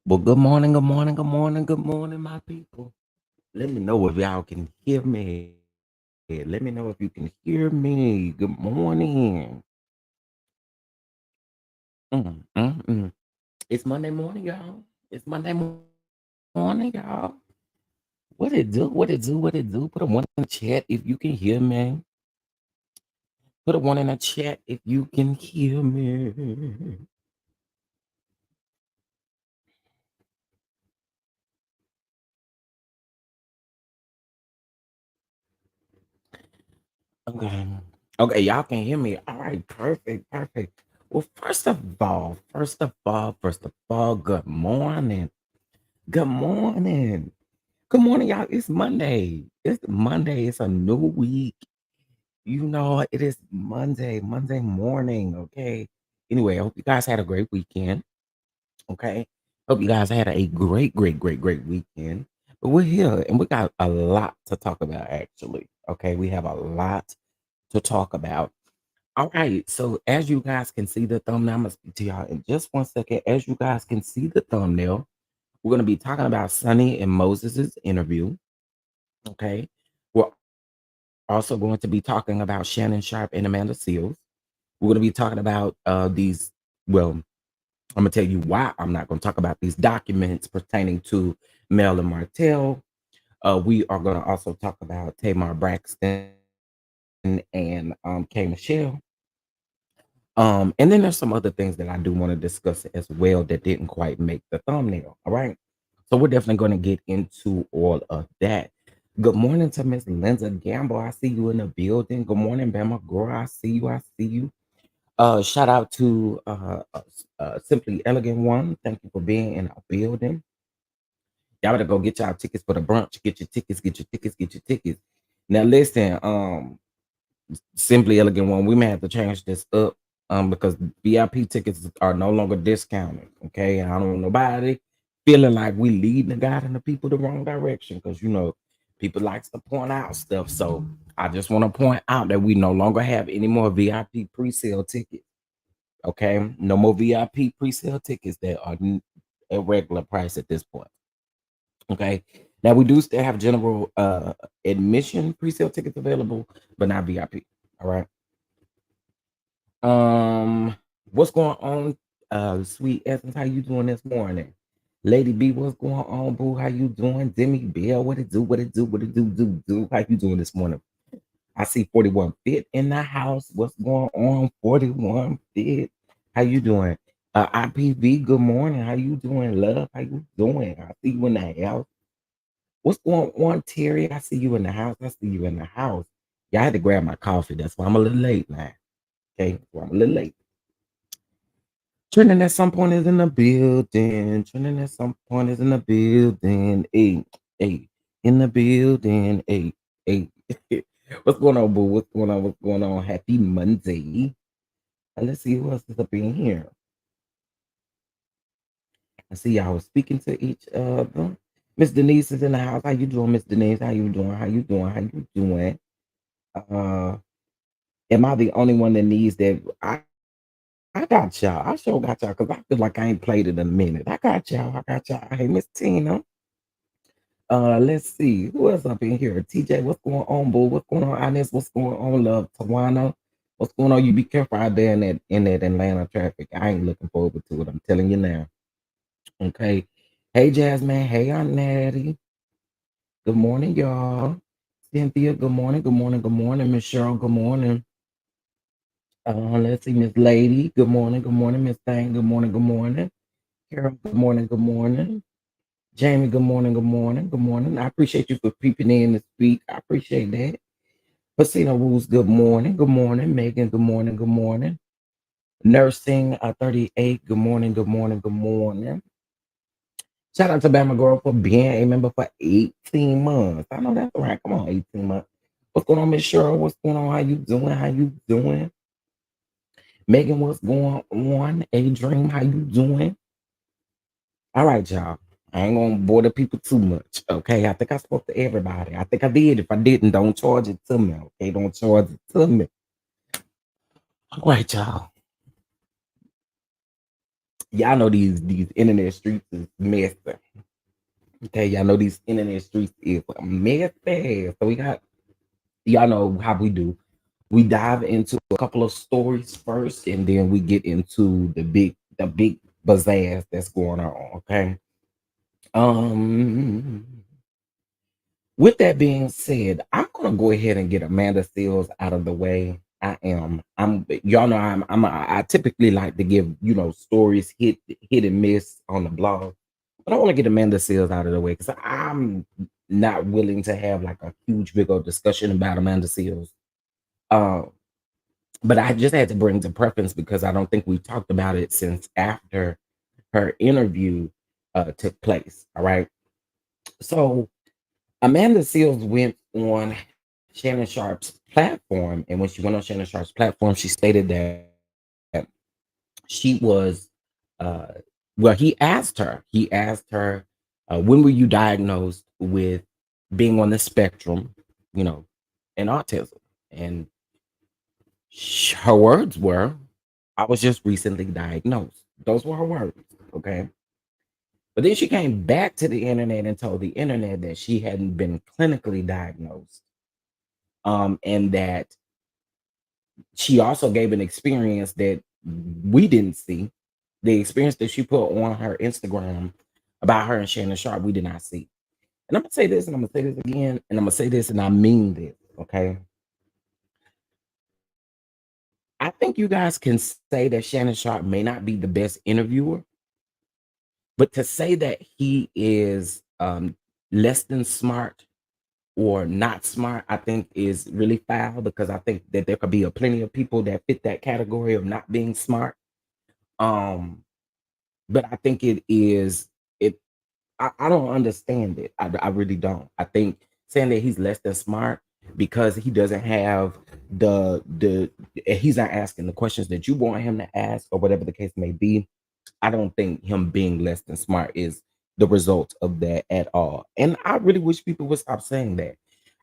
Well, good morning, good morning, good morning, good morning, my people. Let me know if y'all can hear me. Let me know if you can hear me. Good morning. It's Monday morning, y'all. It's Monday morning, y'all. What it do? What it do? What it do? Put a one in the chat if you can hear me. Put a one in the chat if you can hear me. Okay. Okay, y'all can hear me. All right, perfect, perfect. Well, first of all, good morning. Good morning. Good morning, y'all. It's Monday. It's Monday. It's a new week. You know, it is Monday morning. Okay. Anyway, I hope you guys had a great weekend. Okay. Hope you guys had a great weekend. But we're here and we got a lot to talk about, actually. Okay. We have a lot to talk about. All right. So, as you guys can see the thumbnail, I'm going to speak to y'all in just one second. As you guys can see the thumbnail, we're going to be talking about Sonny and Moses's interview. Okay. We're also going to be talking about Shannon Sharpe and Amanda Seals. We're going to be talking about these. Well, I'm going to tell you why I'm not going to talk about these documents pertaining to Mel and Martell. We are going to also talk about Tamar Braxton and K. Michelle. And then there's some other things that I do want to discuss as well that didn't quite make the thumbnail. All right. So we're definitely going to get into all of that. Good morning to Miss Linda Gamble. I see you in the building. Good morning, Bama Girl. I see you. I see you. Shout out to Simply Elegant One. Thank you for being in our building. Y'all better go get y'all tickets for the brunch. Get your tickets, get your tickets, get your tickets. Now listen, Simply Elegant One, we may have to change this up because VIP tickets are no longer discounted. Okay. And I don't want nobody feeling like we leading the guide and the people the wrong direction because you know people likes to point out stuff. So I just want to point out that we no longer have any more VIP pre-sale tickets. Okay. No more VIP pre-sale tickets that are at regular price at this point. Okay. Now we do still have general admission pre-sale tickets available, but not VIP. All right. Um, what's going on? Sweet Essence, how you doing this morning? Lady B, what's going on, boo? How you doing? Demi Bell, what it do? What it do? What it do? How you doing this morning? I see 41 Fit in the house. What's going on? 41 Fit. How you doing? IPV, good morning. How you doing, love? How you doing? I see you in the house. What's going on, Terry? I see you in the house. I see you in the house. Yeah, I had to grab my coffee. That's why I'm a little late now. Okay, well, I'm a little late. Trending at some point is in the building. Trending at some point is in the building. Hey, in the building. Hey. What's going on, boo? What's going on? What's going on? Happy Monday. Let's see who else is up in here. I see y'all was speaking to each other. Miss Denise is in the house. How you doing, Miss Denise? How you doing? How you doing? How you doing? Uh, am I the only one that needs that? I got y'all. I sure got y'all because I feel like I ain't played it in a minute. I got y'all. I got y'all. Hey, Miss Tina. Let's see. Who else up in here? TJ, what's going on, boo? What's going on, Ines? What's going on, love? Tawana. What's going on? You be careful out there in that Atlanta traffic. I ain't looking forward to it. I'm telling you now. Okay. Hey, Jasmine. Hey, Aunt Natty. Good morning, y'all. Cynthia, good morning. Good morning. Good morning. Miss Cheryl, good morning. Let's see, Miss Lady. Good morning. Good morning, Miss Thang. Good morning. Good morning. Carol, good morning. Good morning. Jamie, good morning. Good morning. Good morning. I appreciate you for peeping in to speak. I appreciate that. Pacino Rules, good morning. Good morning. Megan, good morning. Good morning. Nursing 38, good morning. Good morning. Good morning. Shout out to Bama Girl for being a member for 18 months. I know that's right. Come on, 18 months. What's going on, Miss Cheryl? What's going on? How you doing? How you doing? Megan, what's going on? A Dream, how you doing? All right, y'all. I ain't gonna bore the people too much. Okay. I think I spoke to everybody. I think I did. If I didn't, don't charge it to me. Okay. Don't charge it to me. All right, y'all. Y'all know these internet streets is messy. Okay, y'all know these internet streets is messy. So we got y'all know how we do. We dive into a couple of stories first, and then we get into the big bazaars that's going on. Okay. Um, with that being said, I'm gonna go ahead and get Amanda Seals out of the way. I am. I'm. Y'all know I typically like to give stories hit and miss on the blog, but I want to get Amanda Seals out of the way because I'm not willing to have like a huge big old discussion about Amanda Seals. Uh, but I just had to bring to preference because I don't think we talked about it since after her interview took place. All right, so Amanda Seals went on Shannon Sharp's platform, and when she went on Shannon Sharp's platform, she stated that she was, uh, well, he asked her, when were you diagnosed with being on the spectrum, you know, and autism? And her words were, I was just recently diagnosed. Those were her words, okay? But then she came back to the internet and told the internet that she hadn't been clinically diagnosed, and that she also gave an experience that we didn't see. The experience that she put on her Instagram about her and Shannon Sharp, we did not see. And I'm gonna say this, and I'm gonna say this again, and I'm gonna say this, and I mean this. Okay, I think you guys can say that Shannon Sharp may not be the best interviewer, but to say that he is less than smart or not smart, I think is really foul because I think that there could be a plenty of people that fit that category of not being smart. Um, but I think it is it. I don't understand it. I really don't. I think saying that he's less than smart because he doesn't have the he's not asking the questions that you want him to ask or whatever the case may be. I don't think him being less than smart is the result of that at all. And I really wish people would stop saying that.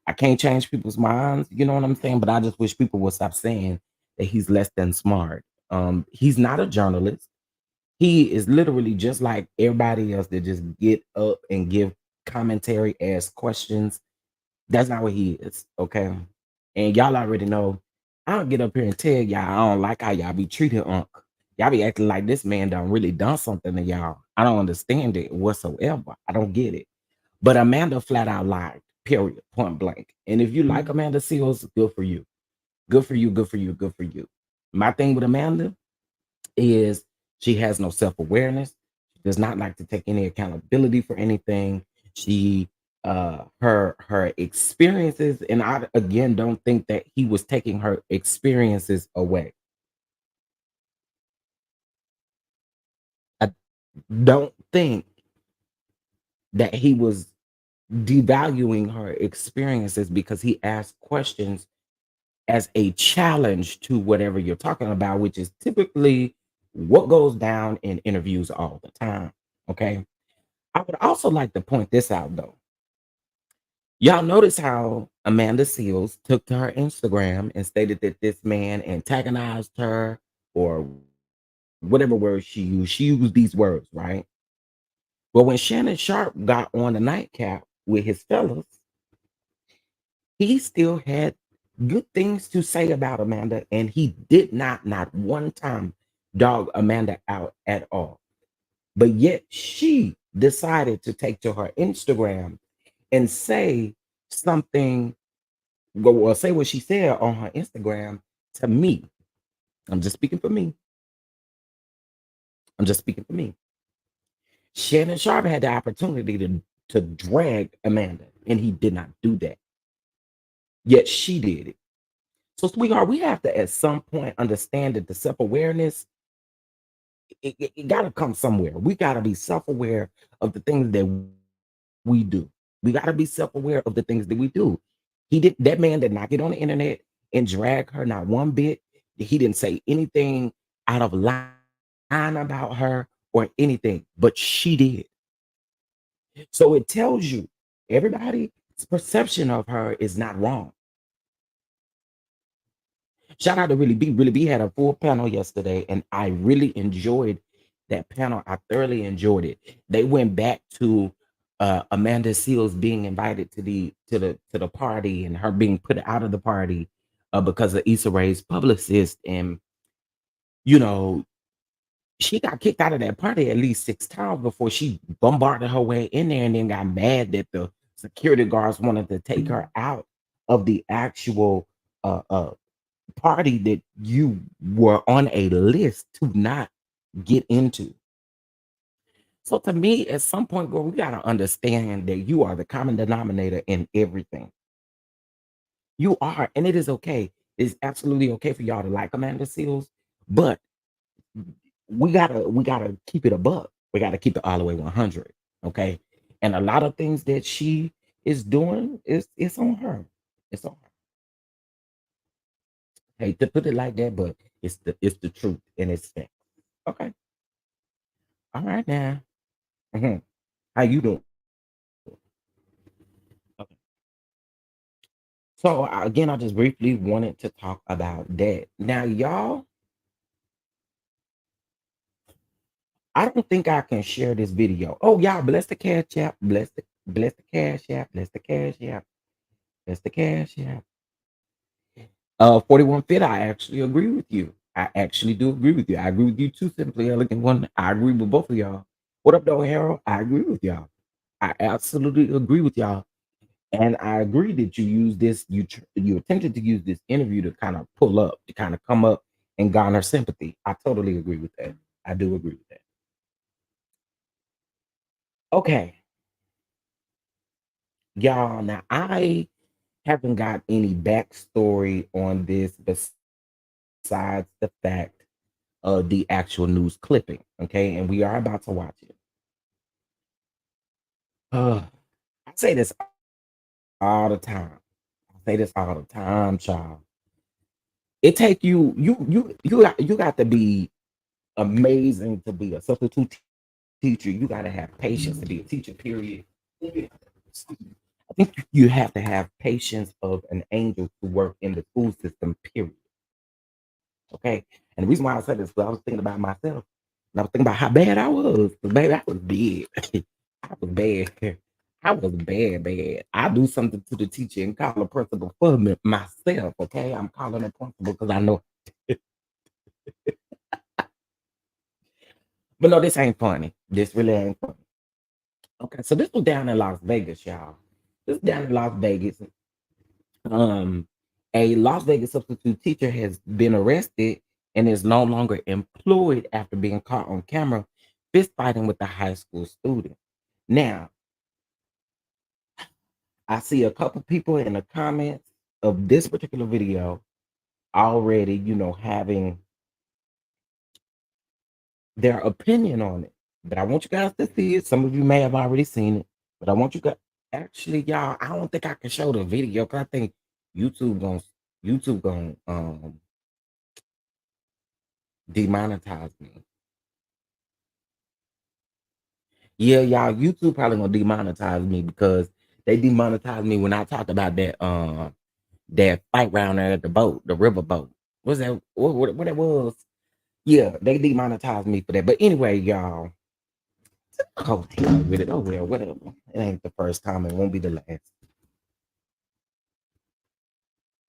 I can't change people's minds, you know what I'm saying? But I just wish people would stop saying that he's less than smart. He's not a journalist. He is literally just like everybody else that just get up and give commentary, ask questions. That's not what he is, okay? And y'all already know I'll get up here and tell y'all I don't like how y'all be treating Unc. Y'all be acting like this man done really done something to y'all. I don't understand it whatsoever. I don't get it. But Amanda flat out lied, period, point blank. And if you like Amanda Seals, good for you. Good for you, good for you, good for you. My thing with Amanda is she has no self-awareness. She does not like to take any accountability for anything. She her experiences, and I again don't think that he was taking her experiences away. I don't think that he was devaluing her experiences because he asked questions as a challenge to whatever you're talking about, which is typically what goes down in interviews all the time. Okay. I would also like to point this out though. Y'all notice how Amanda Seals took to her Instagram and stated that this man antagonized her or whatever words she used these words, right? But when Shannon Sharp got on the nightcap with his fellas, he still had good things to say about Amanda, and he did not one time dog Amanda out at all. But yet she decided to take to her Instagram and say something, go or say what she said on her Instagram to me. I'm just speaking for me. I'm just speaking for me. Shannon Sharp had the opportunity to drag Amanda, and he did not do that. Yet she did it. So, sweetheart, we have to at some point understand that the self-awareness, it got to come somewhere. We got to be self-aware of the things that we do. We got to be self-aware of the things that we do. That man did not get on the internet and drag her not one bit. He didn't say anything out of line about her or anything, but she did. So it tells you everybody's perception of her is not wrong. Shout out to Really B. Really B had a full panel yesterday, and I really enjoyed that panel. I thoroughly enjoyed it. They went back to Amanda Seals being invited to the party and her being put out of the party because of Issa Rae's publicist, and you know she got kicked out of that party at least 6 times before she bombarded her way in there, and then got mad that the security guards wanted to take her out of the actual uh party that you were on a list to not get into. So to me, at some point, girl, we gotta understand that you are the common denominator in everything. You are, and it is okay. It's absolutely okay for y'all to like Amanda Seals, but we gotta keep it a buck. We gotta keep it all the way 100. Okay. And a lot of things that she is doing is it's on her. It's on her. Hate to put it like that, but it's the truth and it's fact. Okay. All right now. Mhm. How you doing? Okay. So again, I just briefly wanted to talk about that. Now, y'all, I don't think I can share this video. Oh, y'all, bless the cash app, bless the cash app, bless the cash app, bless the cash app. 41 Fit, I actually agree with you. I actually do agree with you. I agree with you too, Simply Elegant One. I agree with both of y'all. What up, though, Harold? I agree with y'all. I absolutely agree with y'all. And I agree that you use this, you attempted to use this interview to kind of pull up, to kind of come up and garner sympathy. I totally agree with that. I do agree with that. Okay, y'all. Now I haven't got any backstory on this besides the fact of the actual news clipping. Okay, and we are about to watch it. I say this all the time. I say this all the time, child. It take you got to be amazing to be a substitute teacher. You got to have patience to be a teacher, period. I think you have to have patience of an angel to work in the school system, period. Okay. And the reason why I said this, because I was thinking about myself. And I was thinking about how bad I was. 'Cause, baby, I was bad. I was bad. I was bad, bad. I do something to the teacher and call the principal for me, myself. Okay, I'm calling the principal because I know. But no, this ain't funny. This really ain't funny. Okay, so this was down in Las Vegas, y'all. This down in Las Vegas. Um, a Las Vegas substitute teacher has been arrested and is no longer employed after being caught on camera fist fighting with a high school student. Now, I see a couple people in the comments of this particular video already, having their opinion on it. But I want you guys to see it. Some of you may have already seen it, but I want you guys. Actually, y'all, I don't think I can show the video because I think YouTube gonna YouTube gonna demonetize me. Yeah, y'all, YouTube probably gonna demonetize me because they demonetized me when I talked about that fight round there at the boat, the river boat. What's that? What it was? Yeah, they demonetized me for that. But anyway, y'all, oh, with it. Oh well, whatever. It ain't the first time. It won't be the last.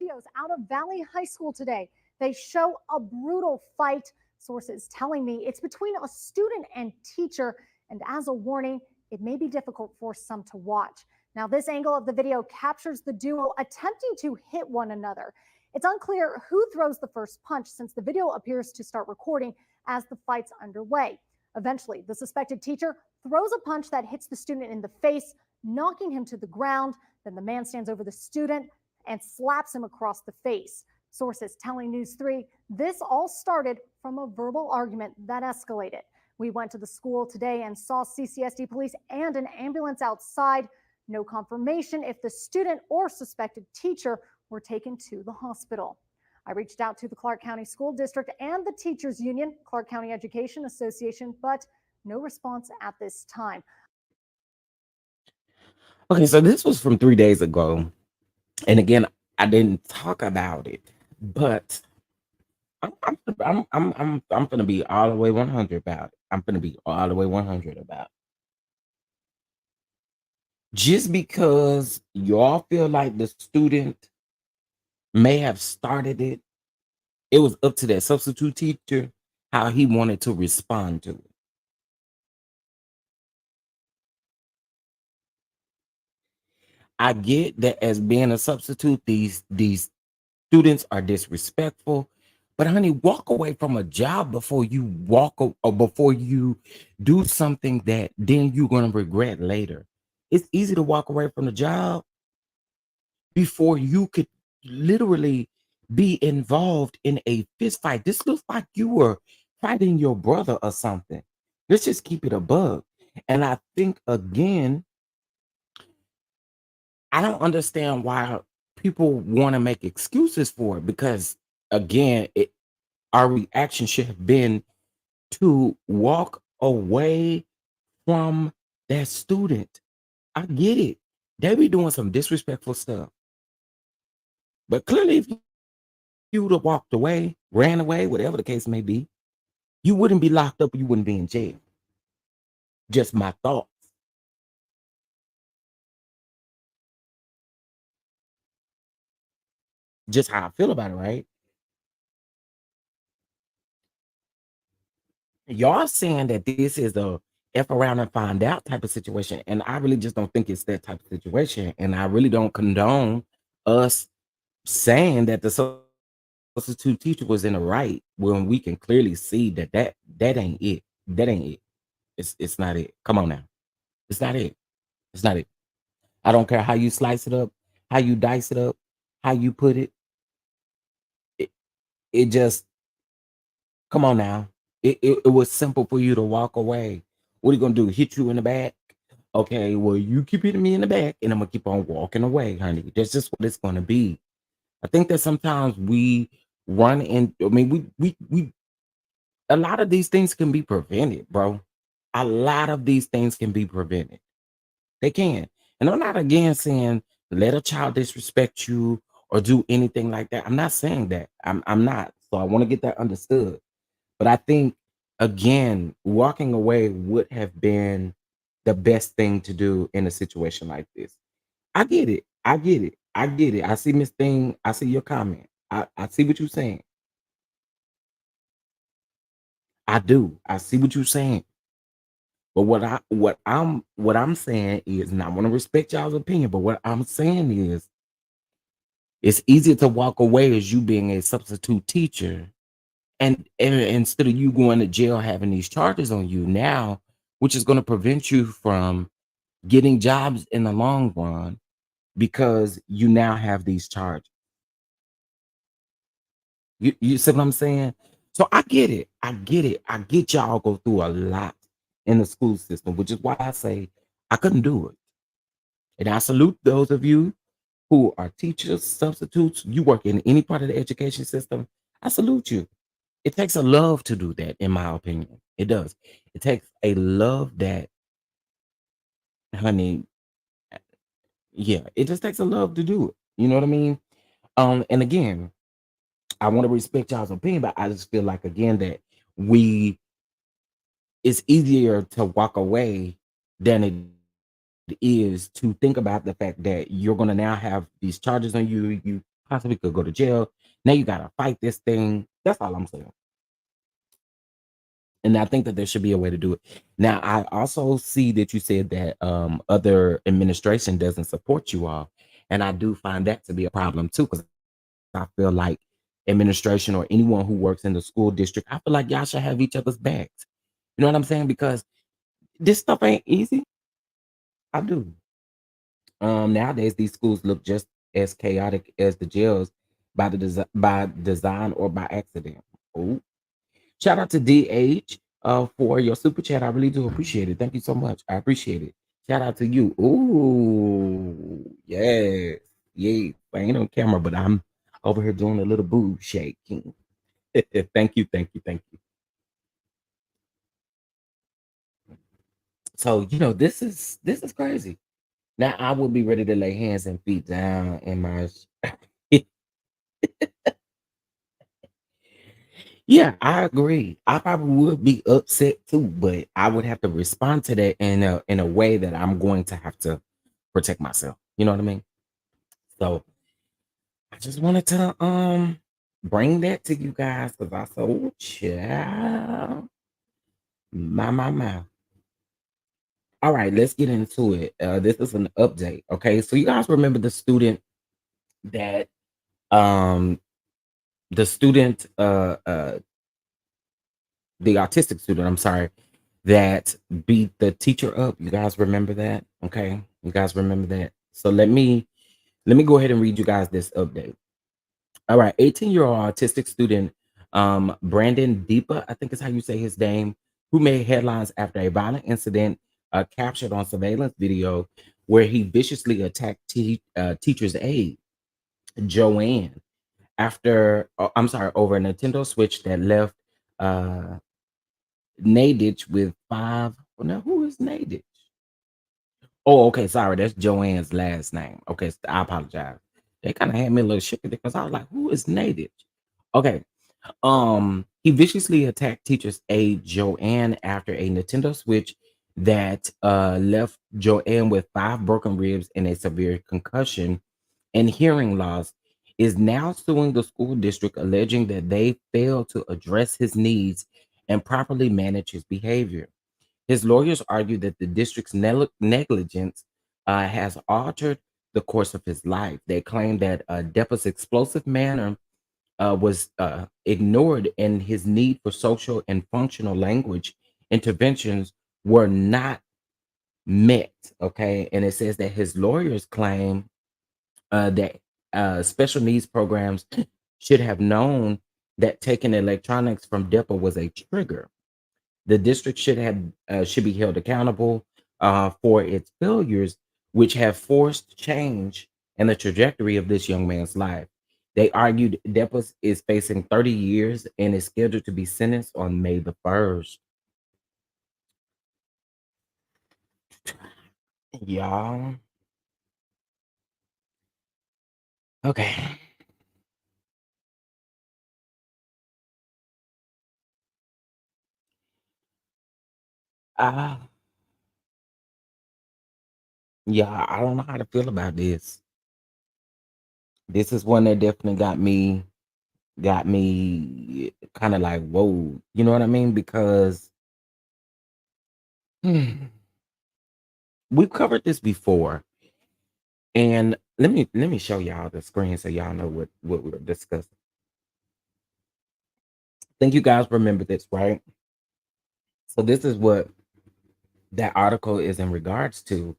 Videos out of Valley High School today. They show a brutal fight. Sources telling me it's between a student and teacher. And as a warning, it may be difficult for some to watch. Now, this angle of the video captures the duo attempting to hit one another. It's unclear who throws the first punch since the video appears to start recording as the fight's underway. Eventually, the suspected teacher throws a punch that hits the student in the face, knocking him to the ground. Then the man stands over the student and slaps him across the face. Sources telling News 3 this all started from a verbal argument that escalated. We went to the school today and saw CCSD police and an ambulance outside. No confirmation if the student or suspected teacher were taken to the hospital. I reached out to the Clark County School District and the Teachers Union, Clark County Education Association, but no response at this time. Okay, so this was from 3 days ago. And again, I didn't talk about it, but I'm gonna be all the way 100 about it. I'm gonna be all the way 100 about it. Just because y'all feel like the student may have started it, it was up to that substitute teacher how he wanted to respond to it. I get that as being a substitute, these students are disrespectful, but honey, walk away from a job before you or before you do something that then you're gonna regret later. It's easy to walk away from the job before you could literally be involved in a fist fight. This looks like you were fighting your brother or something. Let's just keep it a bug. And I think again, I don't understand why people want to make excuses for it because again, our reaction should have been to walk away from that student. I get it. They be doing some disrespectful stuff. But clearly, if you would have walked away, ran away, whatever the case may be, you wouldn't be locked up, you wouldn't be in jail. Just my thoughts. Just how I feel about it, right? Y'all saying that this is a F around and find out type of situation. And I really just don't think it's that type of situation. And I really don't condone us saying that the substitute teacher was in the right when we can clearly see that ain't it. That ain't it. It's not it. Come on now. It's not it. It's not it. I don't care how you slice it up, how you dice it up, how you put it. It, it just come on now. It was simple for you to walk away. What are you gonna do? Hit you in the back? Okay, well, you keep hitting me in the back, and I'm gonna keep on walking away, honey. That's just what it's gonna be. I think that sometimes we run in. I mean, we a lot of these things can be prevented, bro. A lot of these things can be prevented. They can. And I'm not again saying let a child disrespect you or do anything like that. I'm not saying that. I'm not. So I want to get that understood. But I think again, walking away would have been the best thing to do in a situation like this. I get it. I get it. I get it. I see Miss Thing. I see your comment. I see what you're saying. I do. I see what you're saying. But what I'm saying is, and I want to respect y'all's opinion, but what I'm saying is it's easier to walk away as you being a substitute teacher and instead of you going to jail having these charges on you now, which is going to prevent you from getting jobs in the long run because you now have these charges. You see what I'm saying? So I get it. I get it. I get y'all go through a lot in the school system, which is why I say I couldn't do it. And I salute those of you who are teachers, substitutes, you work in any part of the education system. I salute you. It takes a love to do that, in my opinion. It does. It takes a love that, honey, yeah, it just takes a love to do it. You know what I mean? And again, I want to respect y'all's opinion, but I just feel like again that we it's easier to walk away than it is to think about the fact that you're gonna now have these charges on you. You possibly could go to jail. Now you gotta fight this thing. That's all I'm saying. And I think that there should be a way to do it. Now, I also see that you said that other administration doesn't support you all. And I do find that to be a problem too, because I feel like administration or anyone who works in the school district, I feel like y'all should have each other's backs. You know what I'm saying? Because this stuff ain't easy. I do. Nowadays these schools look just as chaotic as the jails by design or by accident. Ooh. Shout out to DH for your super chat. I really do appreciate it. Thank you so much. I appreciate it. Shout out to you. Ooh, yes. Yeah. I ain't on camera, but I'm over here doing a little boob shaking. Thank you, thank you, thank you. So, this is crazy. Now I would be ready to lay hands and feet down in my Yeah, I agree. I probably would be upset too, but I would have to respond to that in a way that I'm going to have to protect myself. You know what I mean? So I just wanted to bring that to you guys because I said, oh child, my. All right, let's get into it. This is an update. Okay. So you guys remember that um the student the autistic student, I'm sorry, that beat the teacher up. You guys remember that? Okay. You guys remember that? So let me go ahead and read you guys this update. All right, 18-year-old autistic student Brandon Deepa, I think is how you say his name, who made headlines after a violent incident captured on surveillance video where he viciously attacked teacher's aide, Joanne, I'm sorry, over a Nintendo Switch that left uh Nadich with five. Well, now who is Nadich? Oh, okay. Sorry, that's Joanne's last name. Okay, I apologize. They kind of had me a little shaky because I was like, who is Nadich? Okay. He viciously attacked teacher's aide Joanne after a Nintendo Switch that left Joanne with five broken ribs and a severe concussion and hearing loss, is now suing the school district alleging that they failed to address his needs and properly manage his behavior. His lawyers argue that the district's negligence has altered the course of his life. They claim that Depa's explosive manner was ignored, and his need for social and functional language interventions were not met. Okay. And it says that his lawyers claim that special needs programs should have known that taking electronics from DEPA was a trigger. The district should be held accountable for its failures, which have forced change in the trajectory of this young man's life. They argued Deppers is facing 30 years and is scheduled to be sentenced on May the 1st. Y'all, okay. Ah, Yeah, I don't know how to feel about this. This is one that definitely got me kind of like, whoa, you know what I mean? Because we've covered this before. And let me show y'all the screen so y'all know what we're discussing. Think you guys remember this, right? So this is what that article is in regards to.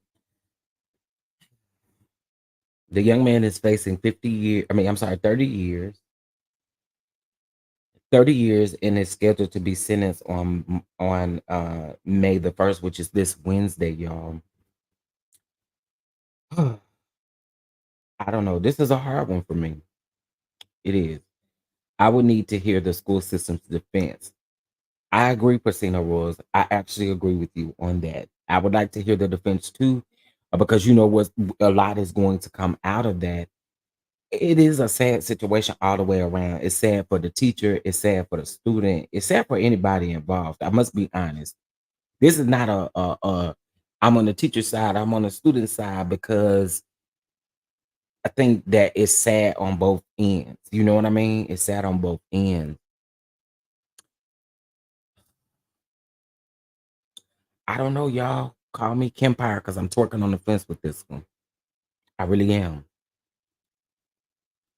The young man is facing 50 years, I mean, I'm sorry, 30 years. 30 years and is scheduled to be sentenced on May the 1st, which is this Wednesday, y'all. I don't know. This is a hard one for me. It is. I would need to hear the school system's defense. I agree, Pacino Rules. I actually agree with you on that. I would like to hear the defense too, because you know what, a lot is going to come out of that. It is a sad situation all the way around. It's sad for the teacher. It's sad for the student. It's sad for anybody involved. I must be honest. This is not a I'm on the teacher side. I'm on the student side because I think that it's sad on both ends. You know what I mean? It's sad on both ends. I don't know, y'all. Call me Kempire because I'm twerking on the fence with this one. I really am.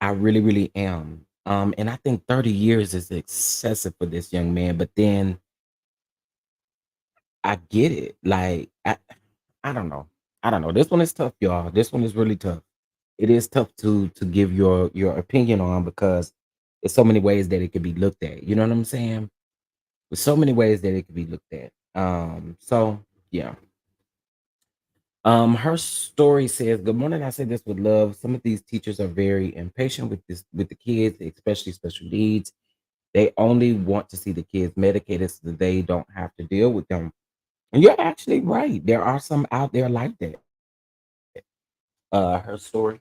I really, really am. And I think 30 years is excessive for this young man, but then I get it. Like I don't know. I don't know. This one is tough, y'all. This one is really tough. It is tough to give your opinion on because there's so many ways that it could be looked at. You know what I'm saying? There's so many ways that it could be looked at. So yeah. Her story says, "Good morning. I say this with love. Some of these teachers are very impatient with the kids, especially special needs. They only want to see the kids medicated so that they don't have to deal with them." And you're actually right. There are some out there like that. Her story.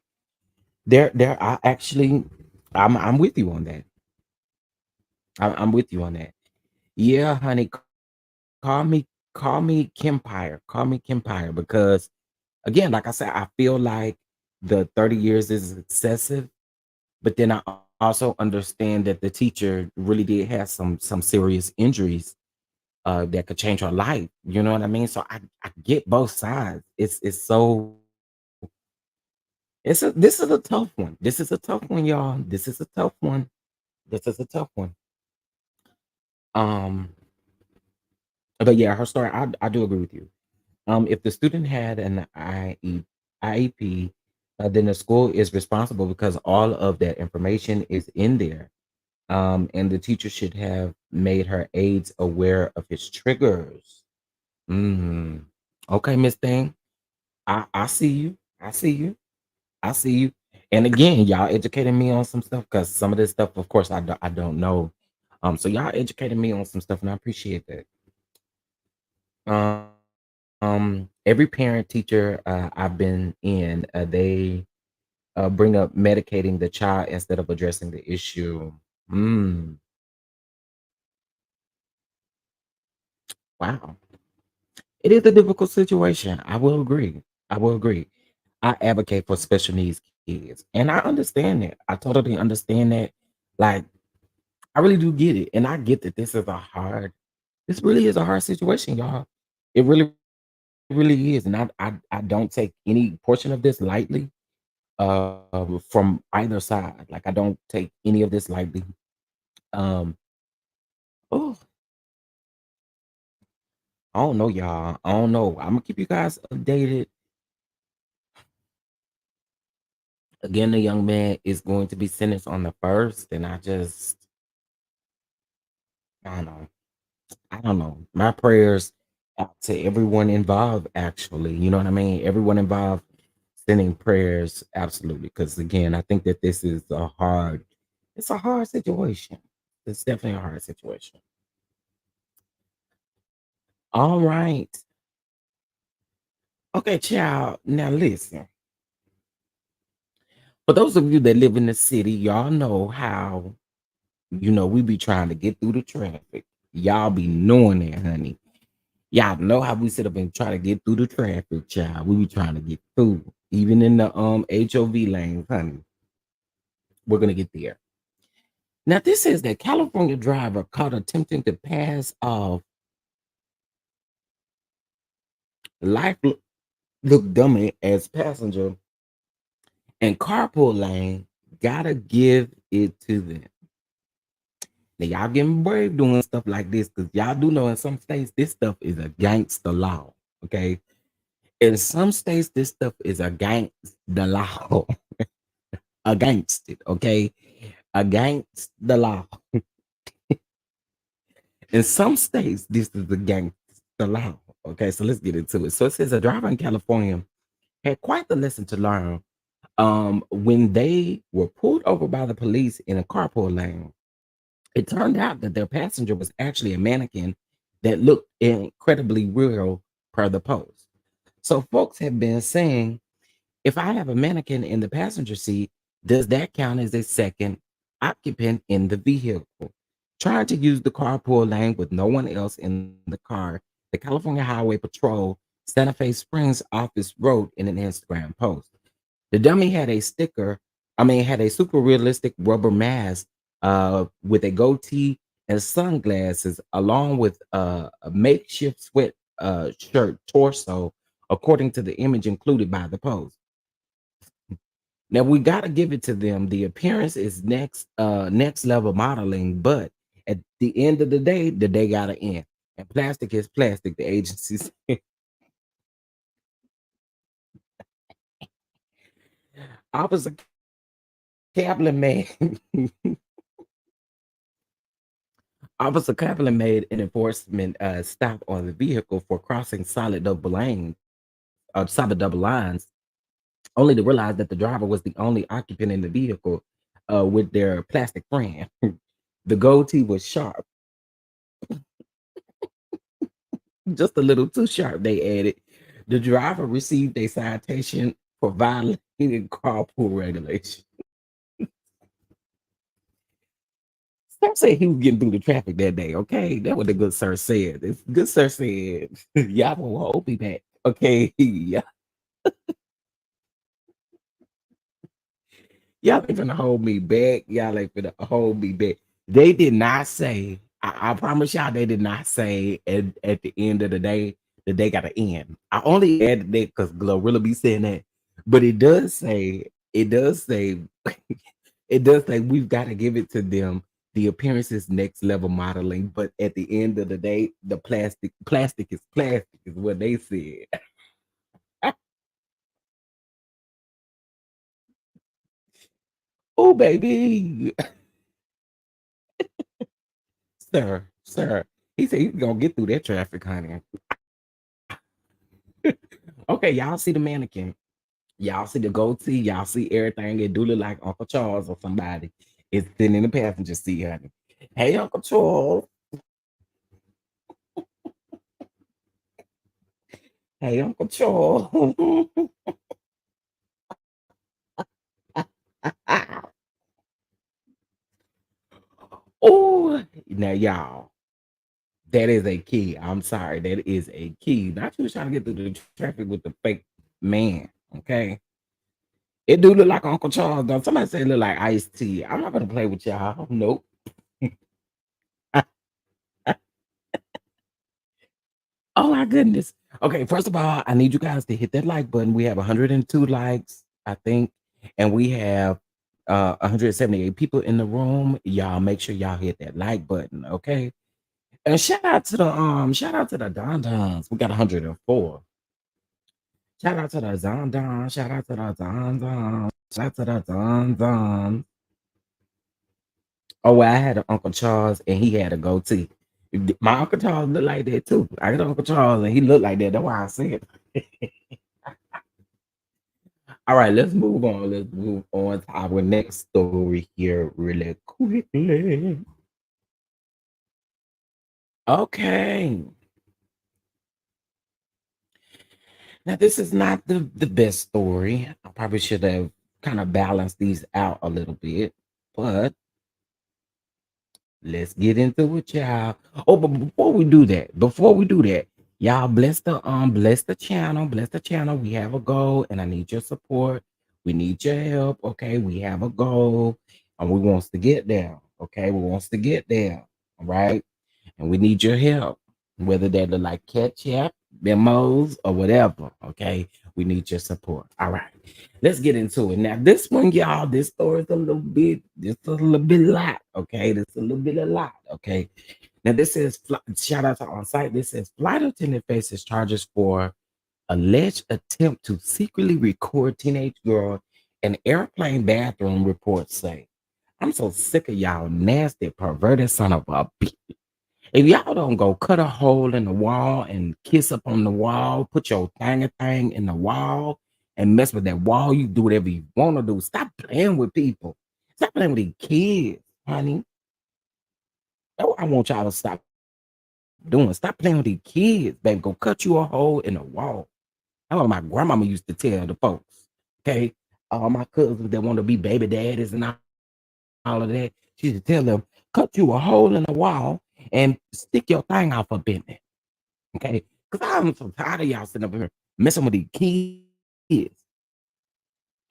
There are actually I'm with you on that. I'm with you on that. Yeah, honey, call me Kempire. Call me Kempire because again, like I said, I feel like the 30 years is excessive, but then I also understand that the teacher really did have some serious injuries that could change her life. You know what I mean? So I get both sides. This is a tough one. This is a tough one, y'all. This is a tough one. This is a tough one. Um, but yeah, her story, I do agree with you. If the student had an IEP, then the school is responsible because all of that information is in there. And the teacher should have made her aides aware of his triggers. Mm. Okay, Miss Thing. I see you. I see you. I see you. And again, y'all educating me on some stuff because some of this stuff, of course, I don't know. So y'all educating me on some stuff, and I appreciate that. Every parent teacher I've been in, they bring up medicating the child instead of addressing the issue. Mm, wow, it is a difficult situation. I will agree. I will agree. I advocate for special needs kids, and I understand that. I totally understand that. Like, I really do get it, and I get that this really is a hard situation, y'all. It really, really is, and I don't take any portion of this lightly. From either side. Like I don't take any of this lightly. Um, oh, I don't know, y'all. I don't know. I'm gonna keep you guys updated. Again, the young man is going to be sentenced on the first, and I don't know. I don't know. My prayers out to everyone involved. Actually, you know what I mean. Everyone involved, sending prayers. Absolutely, because again, I think that this is It's a hard situation. It's definitely a hard situation. All right. Okay, child. Now listen. For those of you that live in the city, y'all know how we be trying to get through the traffic. Y'all be knowing that, honey. Y'all know how we sit up and try to get through the traffic, child. We be trying to get through, even in the HOV lanes, honey. We're gonna get there. Now, this says that California driver caught attempting to pass off life look dummy as passenger and carpool lane. Gotta give it to them. Now, y'all getting brave doing stuff like this because y'all do know in some states this stuff is against the law. Okay, in some states this stuff is against the law. Against it. Okay, against the law. In some states, this is against the law. Okay, so let's get into it. So it says a driver in California had quite the lesson to learn when they were pulled over by the police in a carpool lane. It turned out that their passenger was actually a mannequin that looked incredibly real per the post. So folks have been saying, if I have a mannequin in the passenger seat, does that count as a second occupant in the vehicle? Trying to use the carpool lane with no one else in the car, the California Highway Patrol Santa Fe Springs office wrote in an Instagram post. The dummy had a had a super realistic rubber mask with a goatee and sunglasses, along with a makeshift sweat shirt torso, according to the image included by the post. Now we gotta give it to them. The appearance is next level modeling, but at the end of the day gotta end. And plastic is plastic. The agencies Officer Kaplan made Officer Kaplan made an enforcement stop on the vehicle for crossing solid double lines, only to realize that the driver was the only occupant in the vehicle with their plastic friend. The goatee was sharp, just a little too sharp, they added. The driver received a citation for violating carpool regulations. Sir said he was getting through the traffic that day, okay? That's what the good sir said. The good sir said, y'all will hold me back, okay? Y'all ain't finna hold me back. Y'all ain't finna hold me back. They did not say, I promise y'all, they did not say at the end of the day that they gotta end. I only added that because Glorilla be saying that. But it does say, it does say we've got to give it to them. The appearance is next level modeling, but at the end of the day, the plastic is what they said. Oh, baby. Sir. He said he's gonna get through that traffic, honey. Okay, y'all see the mannequin. Y'all see the goatee. Y'all see everything. It do look like Uncle Charles or somebody. It's sitting in the passenger seat, honey. Hey, Uncle Charles. Hey, Uncle Charles. Oh, now y'all, that is a key. I'm sorry, that is a key. Not you trying to get through the traffic with the fake man. Okay, it do look like Uncle Charles though. Somebody say it look like Ice Tea. I'm not gonna play with y'all. Nope. Oh my goodness. Okay, first of all, I need you guys to hit that like button. We have 102 likes, I think, and we have 178 people in the room. Y'all make sure y'all hit that like button, okay? And shout out to the DonDons. We got 104. Shout out to the DonDons. Shout out to the DonDons. Shout out to the DonDons. Oh, well, I had an Uncle Charles and he had a goatee. My Uncle Charles looked like that too. I got Uncle Charles and he looked like that. That's why I said it. All right, let's move on. Let's move on to our next story here really quickly. Okay. Now, this is not the best story. I probably should have kind of balanced these out a little bit, but let's get into it, y'all. Oh, but before we do that, Y'all bless the channel. We have a goal and I need your support. We need your help. Okay. We have a goal and we wants to get there. Okay. We wants to get there. All right. And we need your help. Whether that look like ketchup, memos, or whatever. Okay. We need your support. All right. Let's get into it. Now, this one, y'all, this story is a little bit lot. Okay. This is a little bit a lot. Okay. Now, this is shout out to on site. This says flight attendant faces charges for alleged attempt to secretly record teenage girl in airplane bathroom. Reports say, "I'm so sick of y'all nasty perverted son of a bitch. If y'all don't go cut a hole in the wall and kiss up on the wall, put your thing in the wall and mess with that wall, you do whatever you want to do. Stop playing with people. Stop playing with these kids, honey. That's what I want y'all to stop doing. Stop playing with these kids, baby. Go cut you a hole in the wall. That's what my grandmama used to tell the folks. Okay. All my cousins that want to be baby daddies and all of that. She used to tell them, cut you a hole in the wall and stick your thing off up in there. Okay. Because I'm so tired of y'all sitting up here messing with these kids.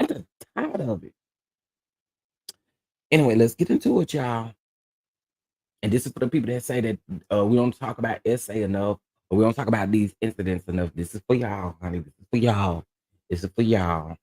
I'm just tired of it. Anyway, let's get into it, y'all. And this is for the people that say that we don't talk about SA enough, or we don't talk about these incidents enough. This is for y'all, honey. This is for y'all. This is for y'all.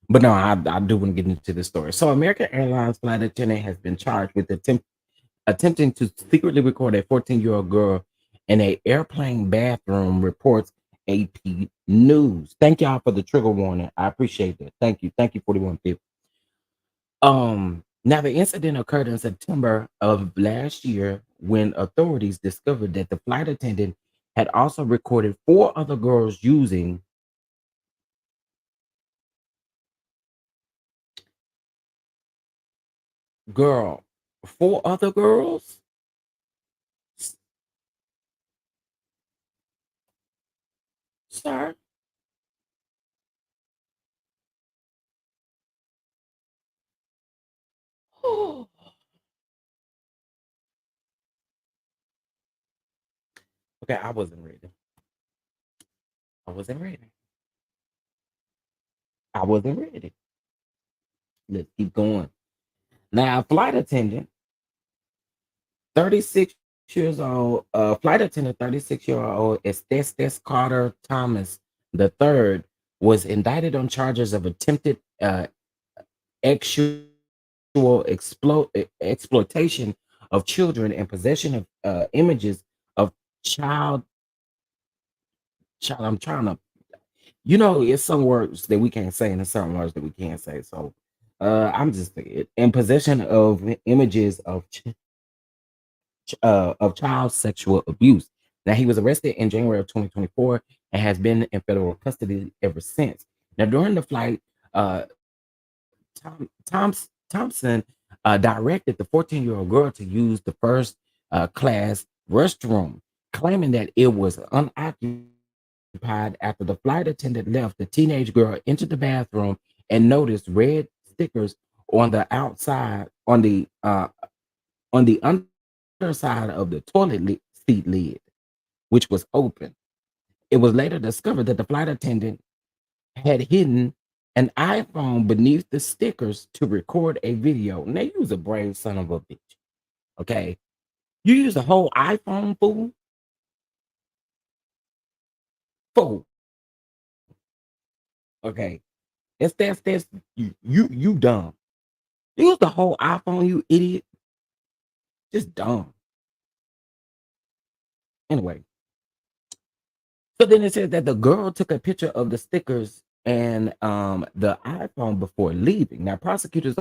But no, I do want to get into the story. So, American Airlines flight attendant has been charged with attempting to secretly record a 14-year-old girl in a airplane bathroom, reports AP News. Thank y'all for the trigger warning. I appreciate that. Thank you. Thank you, 4150. Now the incident occurred in September of last year when authorities discovered that the flight attendant had also recorded four other girls using girl, four other girls, S- sir. Okay, I wasn't ready. I wasn't ready. I wasn't ready. Let's keep going. Now, flight attendant, 36 years old, flight attendant, 36-year-old Estes Carter Thomas the third was indicted on charges of attempted actual exploitation of children and possession of images of child child. I'm trying to, it's some words that we can't say and there's certain words that we can't say. So I'm just in possession of images of child sexual abuse. Now, he was arrested in January of 2024 and has been in federal custody ever since. Now, during the flight, Thompson directed the 14-year-old girl to use the first class restroom, claiming that it was unoccupied after the flight attendant left. The teenage girl entered the bathroom and noticed red stickers on the outside on the underside of the seat lid, which was open. It was later discovered that the flight attendant had hidden an iPhone beneath the stickers to record a video. Now, you was a brave son of a bitch. Okay. You use a whole iPhone, fool. Fool. Okay. That's you dumb. You use the whole iPhone, you idiot. Just dumb. Anyway, so then it says that the girl took a picture of the stickers and the iPhone before leaving. Now, prosecutors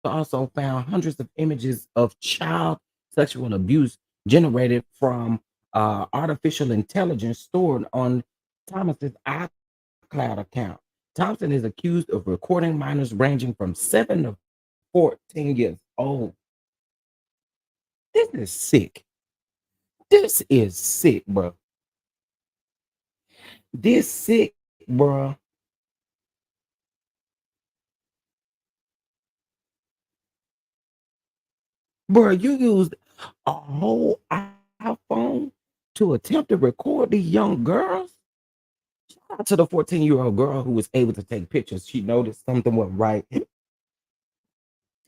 also found hundreds of images of child sexual abuse generated from artificial intelligence stored on Thomas's iCloud account. Thompson is accused of recording minors ranging from 7 to 14 years old. This is sick. This is sick, bro. This sick, bro. Bro, you used a whole iPhone to attempt to record these young girls. Shout out to the 14-year-old girl who was able to take pictures. She noticed something was right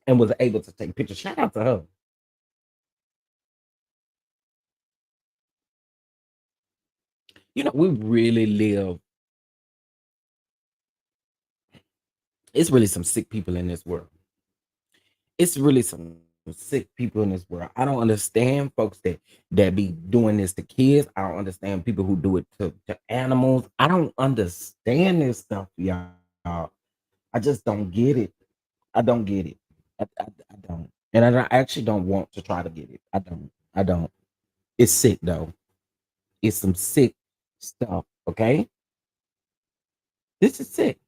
and was able to take pictures. Shout out to her. We really live. It's really some sick people in this world. It's really some sick people in this world. I don't understand folks that be doing this to kids. I don't understand people who do it to animals. I don't understand this stuff, y'all. I just don't get it. I don't get it. I don't. And actually don't want to try to get it. I don't. I don't. It's sick though. It's some sick stuff. Okay. This is sick.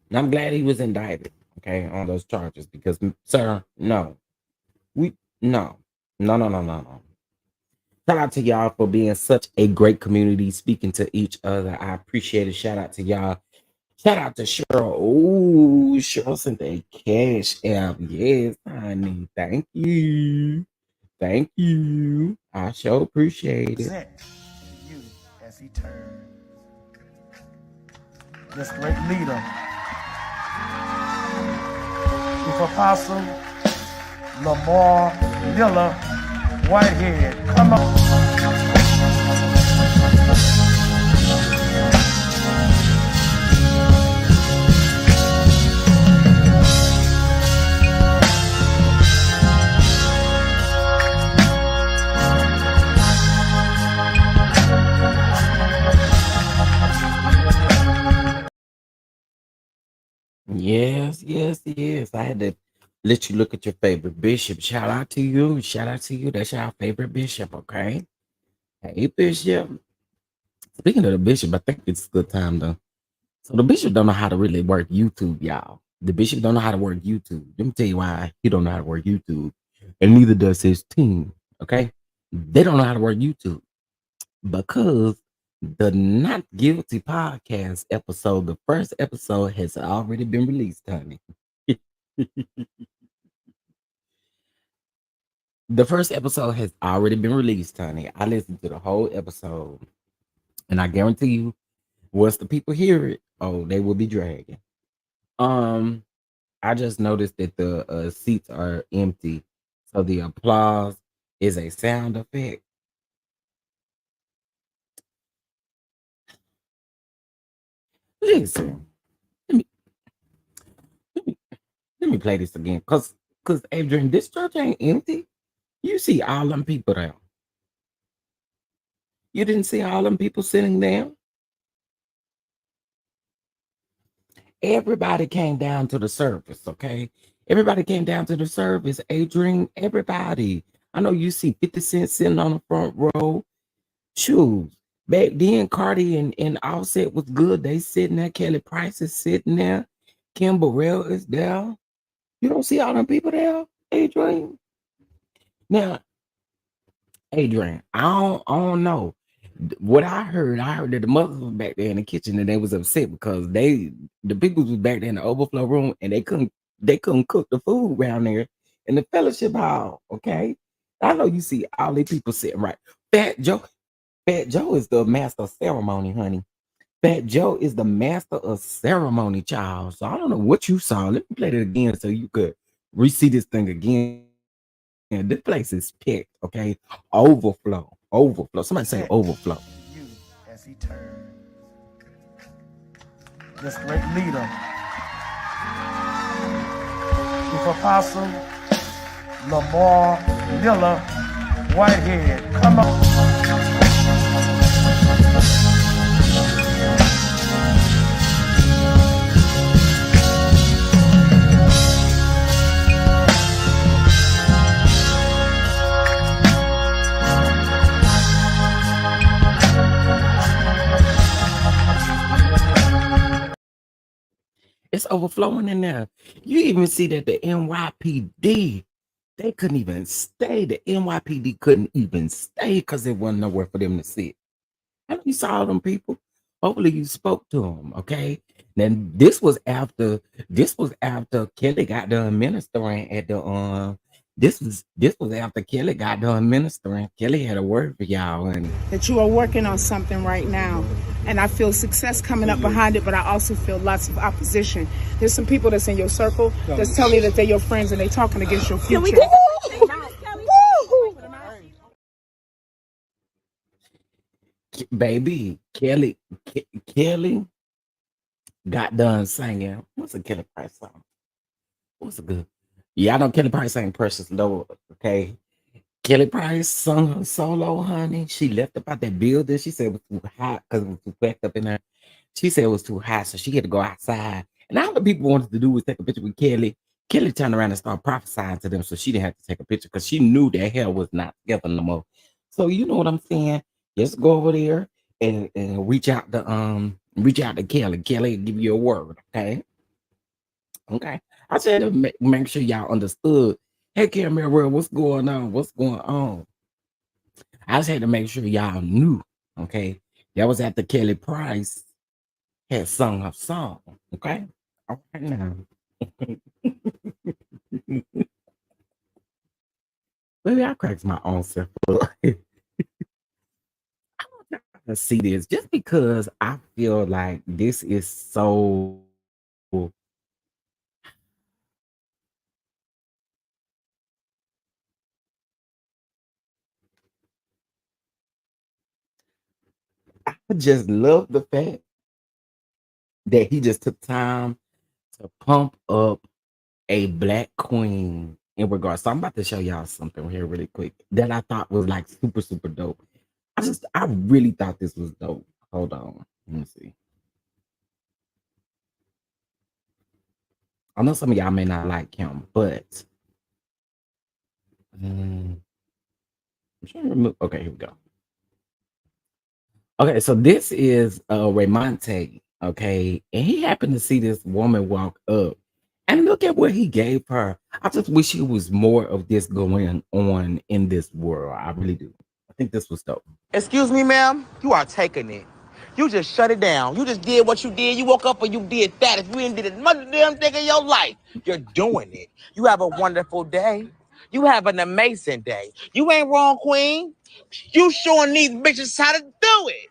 And I'm glad he was indicted, okay, on those charges because, sir, no, we, no, no, no, no, no, no. Shout out to y'all for being such a great community, speaking to each other. I appreciate it. Shout out to y'all. Shout out to Cheryl. Oh, Cheryl sent a cash app. Yes, honey. Thank you. Thank you. I sure appreciate it. Present you as he turns. This great leader, Chief Apostle Lamar Miller Whitehead. Come on. Yes, yes, yes. I had to let you look at your favorite bishop. Shout out to you. Shout out to you. That's our favorite bishop, okay? Hey, Bishop. Speaking of the bishop, I think it's a good time though. So the bishop don't know how to really work YouTube, y'all. The bishop don't know how to work YouTube. Let me tell you why he don't know how to work YouTube, and neither does his team. Okay, they don't know how to work YouTube because the Not Guilty podcast episode, the first episode, has already been released, honey. The first episode has already been released, honey. I listened to the whole episode, and I guarantee you, once the people hear it, oh, they will be dragging. Um, I just noticed that the seats are empty, so the applause is a sound effect. Listen, let me let me, let me play this again, cause Adrian, this church ain't empty. You see all them people there. You didn't see all them people sitting there. Everybody came down to the service, okay? Everybody came down to the service. Adrian, everybody. I know you see 50 Cent sitting on the front row. Shoes. Back then, Cardi and Offset was good. They sitting there. Kelly Price is sitting there. Kim Burrell is there. You don't see all them people there, Adrian. Now, Adrian, I don't know. What I heard that the mothers was back there in the kitchen and they was upset because the people was back there in the overflow room and they couldn't cook the food around there in the fellowship hall. Okay, I know you see all these people sitting right. Fat Joe is the master of ceremony, honey. Fat Joe is the master of ceremony, child. So I don't know what you saw. Let me play it again so you could re-see this thing again. This place is packed, okay? Overflow. Overflow. Somebody say overflow. You as he turns. This great leader, Chief Apostle Lamar Miller Whitehead. Come on. It's overflowing in there. You even see that the NYPD, they couldn't even stay. The NYPD couldn't even stay because there wasn't nowhere for them to sit. I know you saw all them people. Hopefully you spoke to him, okay? Then this was after Kelly got done ministering at the this was after Kelly got done ministering. Kelly had a word for y'all, honey. That you are working on something right now. And I feel success coming up behind it, but I also feel lots of opposition. There's some people that's in your circle that's telling you that they're your friends and they're talking against your future. Baby, Kelly got done singing. What's a Kelly Price song? What's a good? Yeah, I know Kelly Price sang Precious Lord, okay? Kelly Price sung her solo, honey. She left up out that building. She said it was too hot because it was too packed up in there. She said it was too hot, so she had to go outside. And all the people wanted to do was take a picture with Kelly. Kelly turned around and started prophesying to them, so she didn't have to take a picture because she knew their hair was not together no more. So you know what I'm saying? Just go over there and reach out to Kelly. Kelly will give you a word, okay? Okay. I said to make sure y'all understood. Hey, Camera, what's going on? What's going on? I just had to make sure y'all knew. Okay. That was after Kelly Price had sung her song. Okay. All right now. Maybe I cracked my own self up. I want y'all to see this just because I feel like this is so. I just love the fact that he just took time to pump up a black queen in regards. So I'm about to show y'all something here really quick that I thought was like super, super dope. I really thought this was dope. Hold on. Let me see. I know some of y'all may not like him, but I'm trying to remove. Okay, here we go. Okay, so this is Raymonte, okay, and he happened to see this woman walk up, and look at what he gave her. I just wish it was more of this going on in this world. I really do. I think this was dope. Excuse me, ma'am. You are taking it. You just shut it down. You just did what you did. You woke up and you did that. If you ain't did another damn thing in your life, you're doing it. You have a wonderful day. You have an amazing day. You ain't wrong, queen. You showing these bitches how to do it.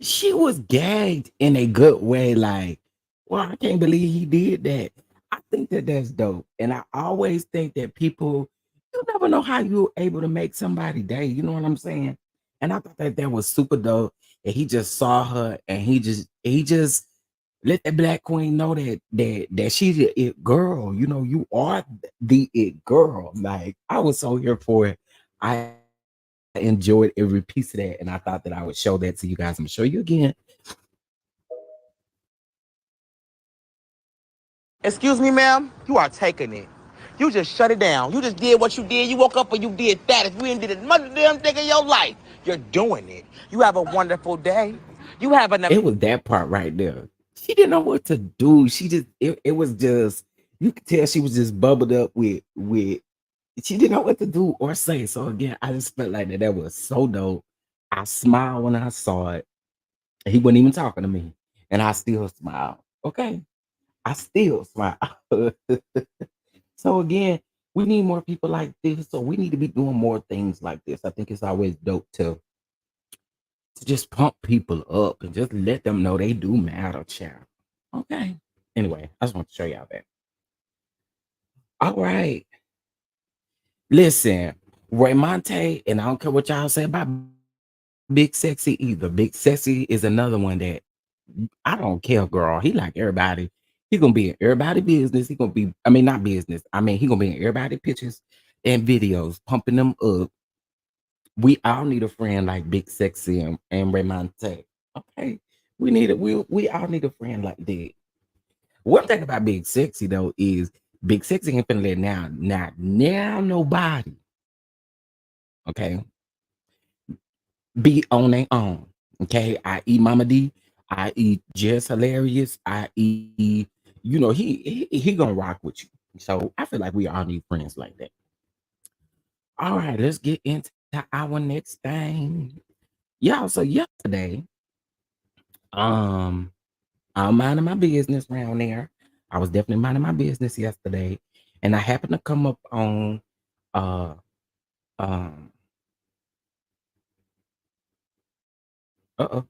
She was gagged in a good way, like, well, I can't believe he did that. I think that that's dope, and I always think that people, you never know how you're able to make somebody day. You know what I'm saying? And I thought that that was super dope. And he just saw her, and he just let the black queen know that she's the it girl. You know, you are the it girl. Like I was so here for it. I enjoyed every piece of that, and I thought that I would show that to you guys. I'm gonna show you again. Excuse me, ma'am. You are taking it. You just shut it down. You just did what you did. You woke up and you did that. If you ain't did another damn thing in your life, you're doing it. You have a wonderful day. You have an It was that part right there. She didn't know what to do. She just it was just you could tell she was just bubbled up with she didn't know what to do or say. So again, I just felt like that was so dope. I smiled when I saw it. He wasn't even talking to me, and I still smiled. Okay, I still smile. So again, we need more people like this. So we need to be doing more things like this. I think it's always dope to just pump people up and just let them know they do matter, child. Okay. Anyway, I just want to show y'all that. All right. Listen, Raymonte, and I don't care what y'all say about Big Sexy either. Big Sexy is another one that I don't care, girl. He like everybody. He gonna be in everybody business. He gonna be, I mean, not business. I mean, he gonna be in everybody pictures and videos, pumping them up. We all need a friend like Big Sexy and Raymonte. Okay. We all need a friend like that. One thing about Big Sexy though is Big Sexy ain't finna let now nobody, okay, be on their own. Okay. I eat Mama D, I eat Just Hilarious, I eat, you know, he gonna rock with you. So I feel like we all need friends like that. All right, let's get into to our next thing. Yeah, so yesterday, um, I'm minding my business around there. I was definitely minding my business yesterday, and I happened to come up on uh um uh-oh.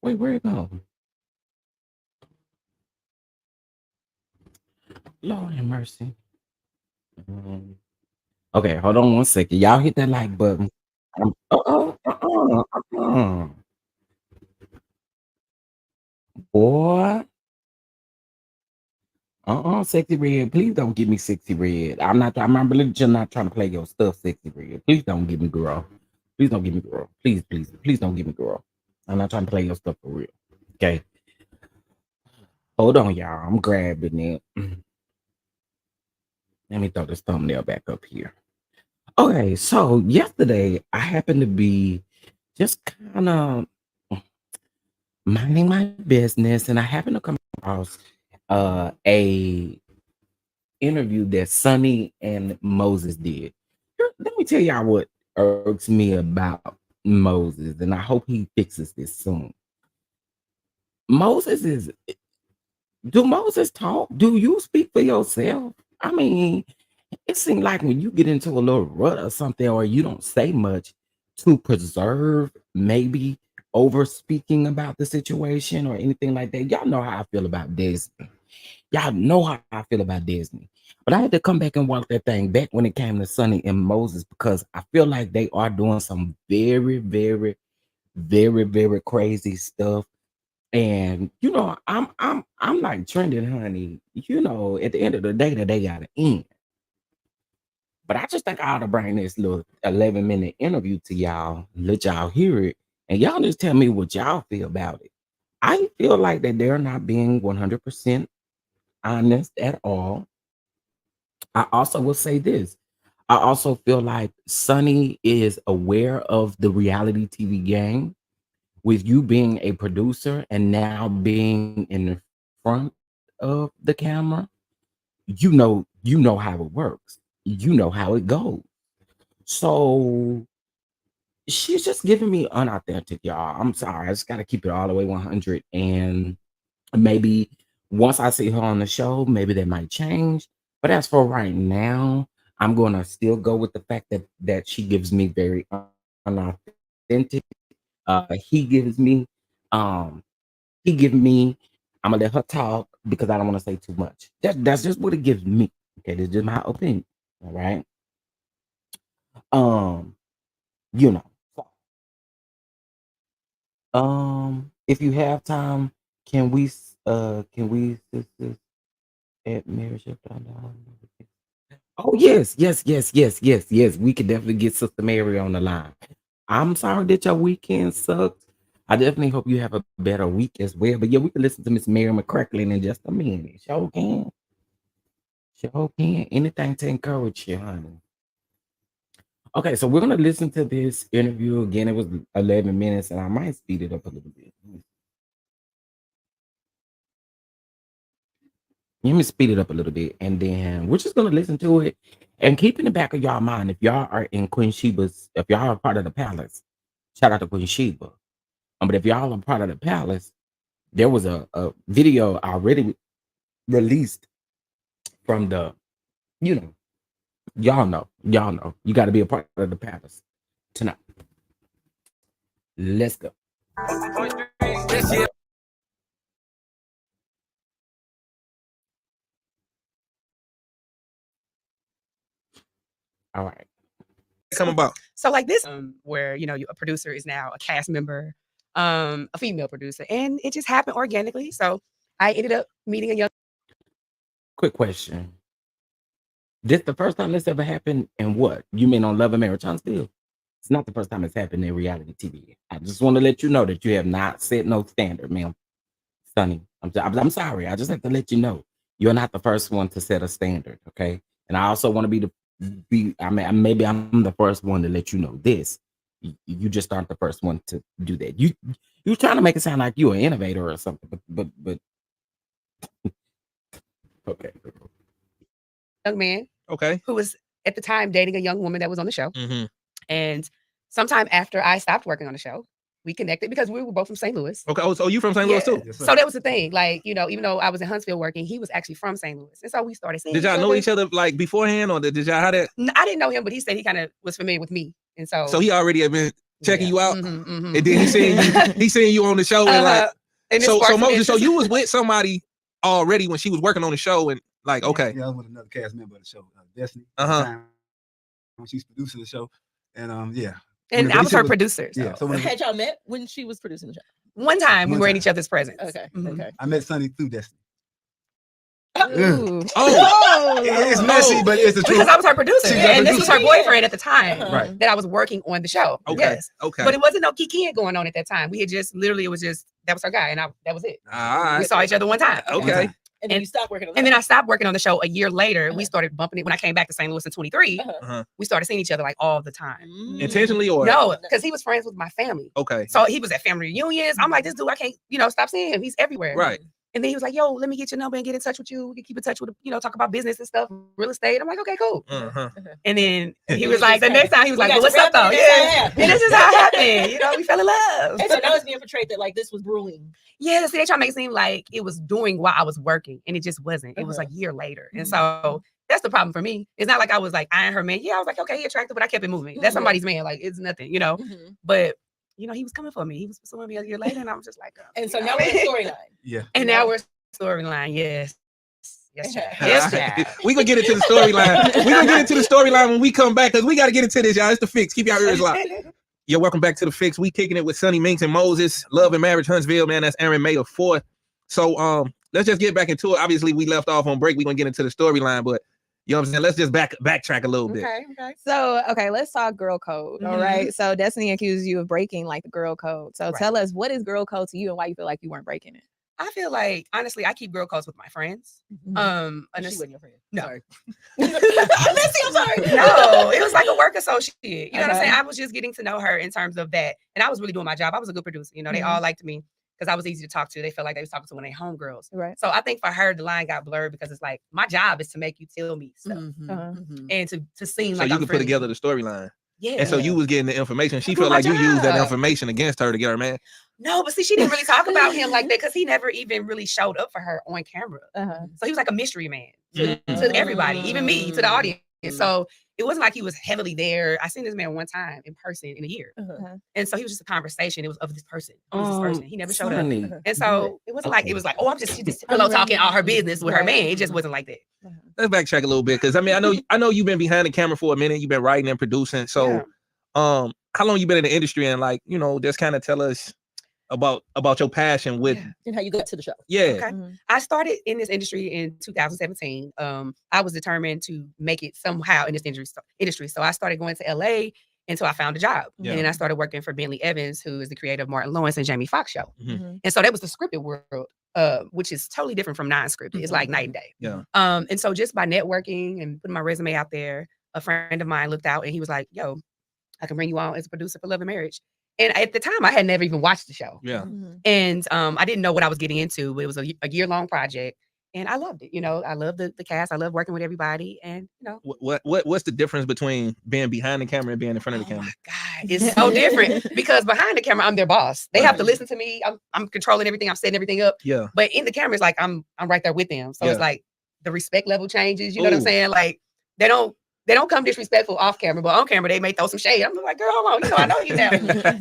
Wait, where it go? Lord have mercy. Um, okay, hold on one second. Y'all hit that like button. Boy. Sexy red. Please don't give me sexy red. I'm really just not trying to play your stuff, sexy red. Please don't give me girl. Please don't give me girl. Please don't give me girl. I'm not trying to play your stuff for real. Okay. Hold on, y'all. I'm grabbing it. Let me throw this thumbnail back up here. Okay, so yesterday I happened to be just kind of minding my business, and I happened to come across a interview that Sonny and Moses did. Let me tell y'all what irks me about Moses, and I hope he fixes this soon. Moses is Do Moses talk? Do you speak for yourself? I mean, it seems like when you get into a little rut or something, or you don't say much to preserve maybe over speaking about the situation or anything like that. Y'all know how I feel about Disney. Y'all know how I feel about Disney. But I had to come back and watch that thing back when it came to Sonny and Moses because I feel like they are doing some very, very, very, very crazy stuff. And I'm like trending, honey. At the end of the day, that they gotta end. But I just think I ought to bring this little 11-minute interview to y'all, let y'all hear it, and y'all just tell me what y'all feel about it. I feel like that they're not being 100% honest at all. I also will say this. I also feel like Sonny is aware of the reality TV game with you being a producer and now being in the front of the camera. You know how it works. You know how it goes. So she's just giving me unauthentic, y'all. I'm sorry. I just got to keep it all the way 100. And maybe once I see her on the show, maybe that might change. But as for right now, I'm going to still go with the fact that she gives me very unauthentic. Um, he give me. I'm gonna let her talk because I don't want to say too much. That's just what it gives me. Okay, that's just my opinion. All right. Um, you know. If you have time, can we at marriage? Oh yes. We could definitely get Sister Mary on the line. I'm sorry that your weekend sucked. I definitely hope you have a better week as well. But yeah, we can listen to Miss Mary McCracklin in just a minute. Sure can. Sure can. Anything to encourage you, honey. Okay, so we're gonna listen to this interview again. It was 11 minutes, and I might speed it up a little bit. Let me speed it up a little bit, and then we're just gonna listen to it and keep in the back of y'all mind if y'all are in Queen Sheba's, if y'all are part of the palace, shout out to Queen Sheba. But if y'all are part of the palace, there was a video already released from the, you know, y'all know, you got to be a part of the palace tonight. Let's go. All right. Come about. So like this, where a producer is now a cast member, a female producer, and it just happened organically. So I ended up meeting a young. Quick question. This the first time this ever happened, and what you mean on Love and Marriage still? It's not the first time it's happened in reality TV. I just want to let you know that you have not set no standard, ma'am. Sonny, I'm sorry. I just have to let you know you're not the first one to set a standard, okay? And I also want to I mean, maybe I'm the first one to let you know this. You just aren't the first one to do that. You trying to make it sound like you're an innovator or something, but okay. Young man Okay. who was at the time dating a young woman that was on the show. Mhm. And sometime after I stopped working on the show, we connected because we were both from St. Louis. Okay. Oh, so you from St. Louis too? Yes, sir. So that was the thing. Like, you know, even though I was in Huntsville working, he was actually from St. Louis. And so we started seeing Did y'all each know other. each other like beforehand, or did y'all how that? I didn't know him, but he said he kind of was familiar with me. And so So he already had been checking you out, Mhm, mhm. and then he seen you on the show, and like And it so sparked some Moses. So interest. you was with somebody already when she was working on the show, and like okay, Yeah, I was with another cast member of the show, Destiny. Uh-huh. At the time when she's producing the show, and yeah. And When I was her Alicia producer. So. Yeah. So when Had y'all met when she was producing the show? One time we One were in time. each other's presence. Okay. Mhm. Okay. I met Sonny through Destiny. Ooh. oh, It's messy, but it's the truth. Because I was her producer. She's her And this was her producer. boyfriend at the time Right. that I was working on the show. okay, Yes. okay. But it wasn't no kikiing going on at that time. We had just literally, it was just, that was her guy. And that was it. All We right, saw each other one time. okay. And then you stopped working on And then I that. stopped working on the show a year later. We Uh-huh. started bumping it when I came back to St. Louis in 23. Uh-huh. We started seeing each other like all the time. Intentionally or No, because he was friends with my family. Okay, So he was at family reunions. I'm like, this dude, I can't, stop seeing him. He's everywhere. right. And then he was like, yo, let me get your number and get in touch with you. We can keep in touch with, talk about business and stuff, real estate. I'm like, okay, cool. Uh-huh. And then he It was was like, just the next time he was we like, got well, what's to up though? wrap it, this is how it Yeah. happened. And this is how it happened. We fell in love. And so now it's being portrayed that like this was brewing. Yeah, see, they try to make it seem like it was doing while I was working, and it just wasn't. It was like a year later. And so that's the problem for me. It's not like I was like eyeing her man. Yeah, I was like, okay, he attractive, but I kept it moving. That's somebody's man. Like, it's nothing, Mhm. But, he was coming for me. He was pursuing me a year later, and I was just like, And so now we're in the storyline. Yeah. And now we're storyline. Yes. Yes, child. Yes, child. We gonna get into the storyline. We gonna get into the storyline when we come back because we gotta get into this, y'all. It's the fix. Keep your ears locked. Yo, welcome back to the fix. We kicking it with Sonny Minks and Moses. Love and Marriage, Huntsville, man. That's Aaron May the 4th. So let's just get back into it. Obviously, we left off on break. We're gonna get into the storyline, but you know what I'm saying? Let's just backtrack a little bit. Okay. So, okay, let's talk girl code. All right. So, Destiny accused you of breaking like the girl code. So, Right. tell us, what is girl code to you and why you feel like you weren't breaking it? I feel like, honestly, I keep girl codes with my friends. She wasn't your friend. No. Sorry. Lizzie, I'm sorry. No, it was like a work associate. You know what I'm Okay. saying? I was just getting to know her in terms of that. And I was really doing my job. I was a good producer. They all liked me because I was easy to talk to. They felt like they was talking to one of their homegirls. Right. So I think for her, the line got blurred because it's like, my job is to make you tell me stuff Uh-huh. and to seem So like you I'm can put friendly. together the storyline. Yeah. And so you was getting the information. She I do felt my like you used that job. information against her to get her man. No, but see, she didn't really talk about him like that because he never even really showed up for her on camera. Uh-huh. So he was like a mystery man to Mm. everybody, even me, to the audience. So it wasn't like he was heavily there. I seen this man one time in person in a year. And so he was just a conversation. It was of this person. Who's this person? He never showed up. Sonny, And so it wasn't like, it was like, oh, she just pillow talking all her business with her man. It just wasn't like that. Let's backtrack a little bit because I know you've been behind the camera for a minute. You've been writing and producing. So Yeah. how long you been in the industry and like, just kind of tell us about your passion with And how you got to the show. Okay. Mhm. I started in this industry in 2017. I was determined to make it somehow in this industry. So I started going to LA until I found a job. Yeah. And then I started working for Bentley Evans, who is the creator of Martin Lawrence and Jamie Foxx show. Mhm. And so that was the scripted world, which is totally different from non-scripted. It's like night and day. Yeah. And so just by networking and putting my resume out there, a friend of mine looked out and he was like, yo, I can bring you on as a producer for Love and Marriage. And at the time, I had never even watched the show. Yeah. And I didn't know what I was getting into, but it was a year-long project. And I loved it. I love the cast. I love working with everybody. And, What's the difference between being behind the camera and being in front of the oh camera? my God, it's so different because behind the camera, I'm their boss. They have to listen to me. I'm controlling everything. I'm setting everything up. Yeah. But in the camera, it's like I'm right there with them. So Yeah. it's like the respect level changes. You know what I'm Ooh. saying? Like they don't come disrespectful off camera, but on camera they may throw some shade. I'm like, girl, hold on. I know you now.